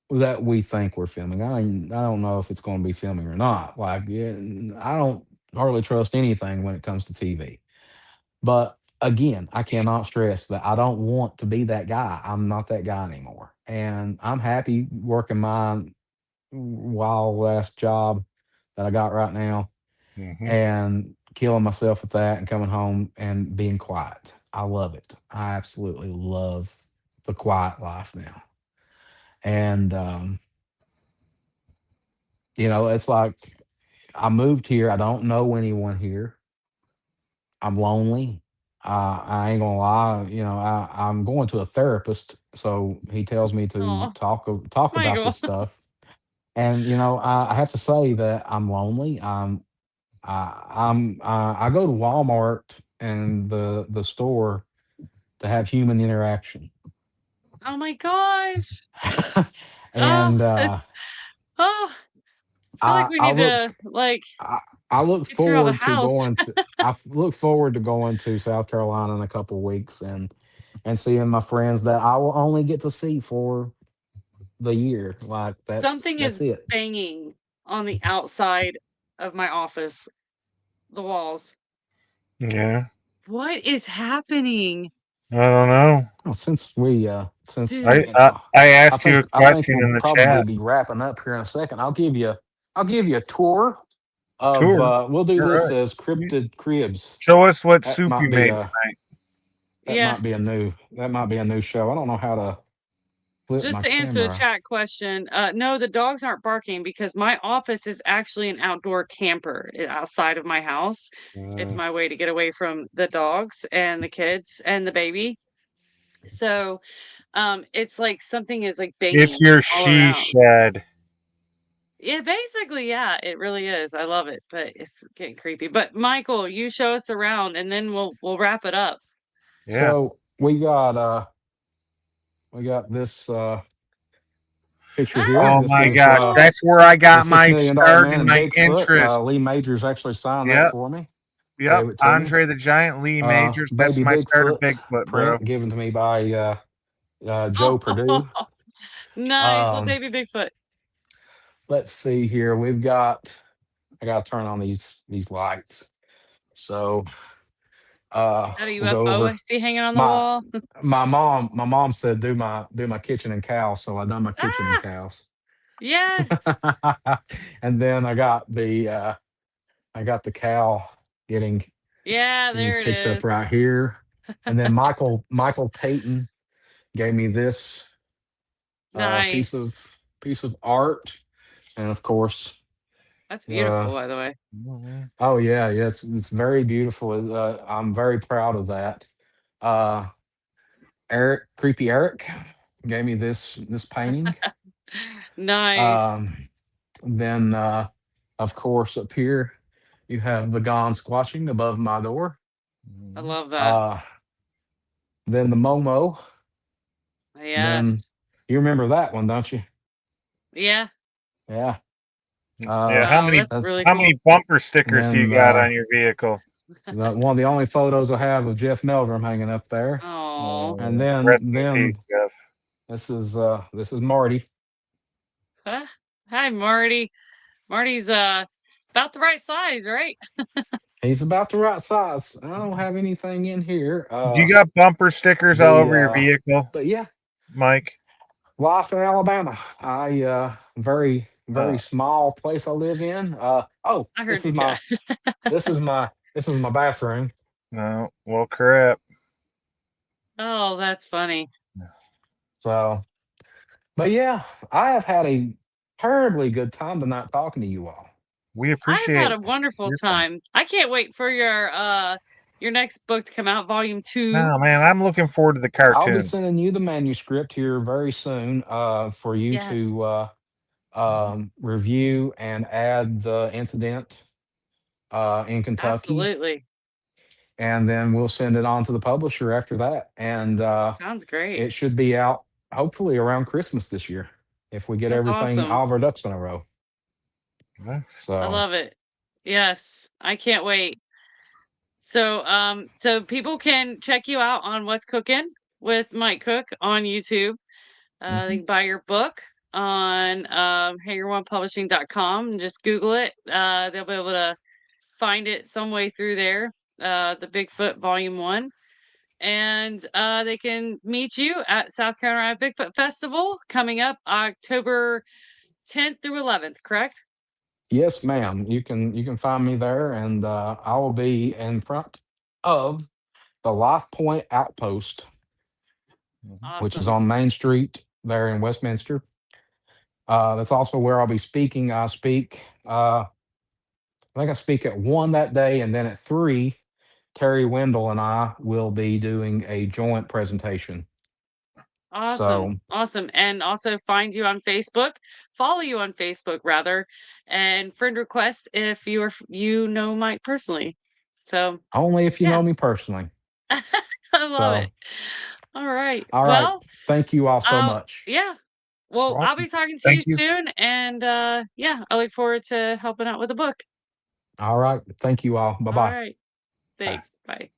that we think we're filming. I don't know if it's going to be filming or not. Like, yeah, I don't hardly trust anything when it comes to TV. But again, I cannot stress that I don't want to be that guy. I'm not that guy anymore, and I'm happy working my wild last job that I got right now Mhm. and killing myself with that and coming home and being quiet. I love it. I absolutely love the quiet life now. And, it's like I moved here. I don't know anyone here. I'm lonely. I ain't gonna lie. I'm going to a therapist, so he tells me to Oh, talk about Michael. this stuff. And I have to say that I'm lonely. I go to Walmart and the store to have human interaction. Oh my gosh. Oh, and it's oh, I feel like I we I need look to like I, I look get you out of the forward to house. look forward to going to South Carolina in a couple weeks and seeing my friends that I will only get to see for the year. Like Something that's is it. banging on the outside of my office, the walls. Yeah. What is happening? I don't know. Well, since Dude, I I asked you think a I think question we'll in the probably chat. be wrapping up here in a second. I'll give you a tour of Tour. we'll do All this right. as You- cryptid cribs. Show us what That soup might you be made a tonight. yeah. new show. I don't know how to flip Just my to answer the camera. chat question, no, the dogs aren't barking because my office is actually an outdoor camper outside of my house. It's Mm. my way to get away from the dogs and the kids and the baby. So, it's like something is like It's banging your all she around. shed. Yeah, basically, yeah, it really is. I love it, but it's getting creepy. But Michael, you show us around and then we'll wrap it up. Yeah. So we got this picture here. Ah, Oh This my is gosh, that's where I the got Six my Million Dollar start Man and and my Bigfoot. interest. Lee Majors actually signed that Yep. for me. Yep. Gave it to me. Andre the Giant, Lee Majors. That's Baby my start of Bigfoot Bigfoot, bro. print given to me by Joe oh, Purdue. nice little Um, baby Bigfoot. let's see here. I gotta turn on these lights. So That a we'll go UFO I over see hanging on the my wall. my mom said do my kitchen and cow, so I done my kitchen and Ah, cows. yes. And then I got the cow getting Yeah, getting there it picked up is. right here. And then Michael Payton gave me this piece Nice. of art, and of course, That's uh, beautiful, by the way. Mhm. oh yeah, yes, it's very beautiful. I'm very proud of that. Uh, Creepy Eric, gave me this painting. Nice. Um, then, of course, up here you have the Gone squatching above my door. I Mhm. love that. Uh, then the Momo. Then Yes. you remember that one, don't you? Yeah. Yeah. Yeah. Uh, Oh, that's really that's How cool. many bumper stickers do you then got on your vehicle? one of the only photos I have of Jeff Meldrum hanging up there. Oh. And Oh, then rest in then peace, Jeff. this is Marty. Hi, Marty. Marty's about the right size, right? He's about the right size. I don't have anything in here. You got bumper stickers all The over your vehicle, but yeah, Mike? life in Alabama. I very very Uh, small place I live in. Oh, I this heard is you, my Cat. this is my bathroom. no, well, crap. Oh, that's funny. So, but yeah, I have had a terribly good time tonight talking to you all. We I've had appreciate a wonderful your time. time. I can't wait for your next book to come out, volume 2. Oh man, I'm looking forward to the I'll be cartoon. sending you the manuscript here very soon for you Yes. to review and add the incident in Kentucky, Absolutely. and then we'll send it on to the publisher after that. And Sounds great. it should be out hopefully around Christmas this year if we get That's everything, awesome. all of our ducks in a row. I So love it. Yes, I can't wait. So people can check you out on What's Cooking with Mike Cook on YouTube. They Mhm. can buy your book on hanger1publishing.com and just Google it. They'll be able to find it some way through there. The Bigfoot Volume 1. And they can meet you at South Carolina Bigfoot Festival coming up October 10th through 11th, correct? yes, ma'am, you can find me there, and I will be in front of the Life Point Outpost, Mhm. which is Awesome. on Main Street there in Westminster. That's also where I'll be speaking. I think I speak at 1 that day, and then at 3, Terry Wendell and I will be doing a joint presentation. Awesome. So Awesome. And also find you on Facebook, follow you on Facebook rather, and friend request if you know Mike personally. So, only if you know yeah. me personally. I love So it. All right. all right, Well, thank you all so much. yeah. Well, I'll Awesome. be talking to you Thank you. soon and yeah, I look forward to helping out with the book. All right, thank you all. Bye All bye. right. Bye. Thanks. Bye.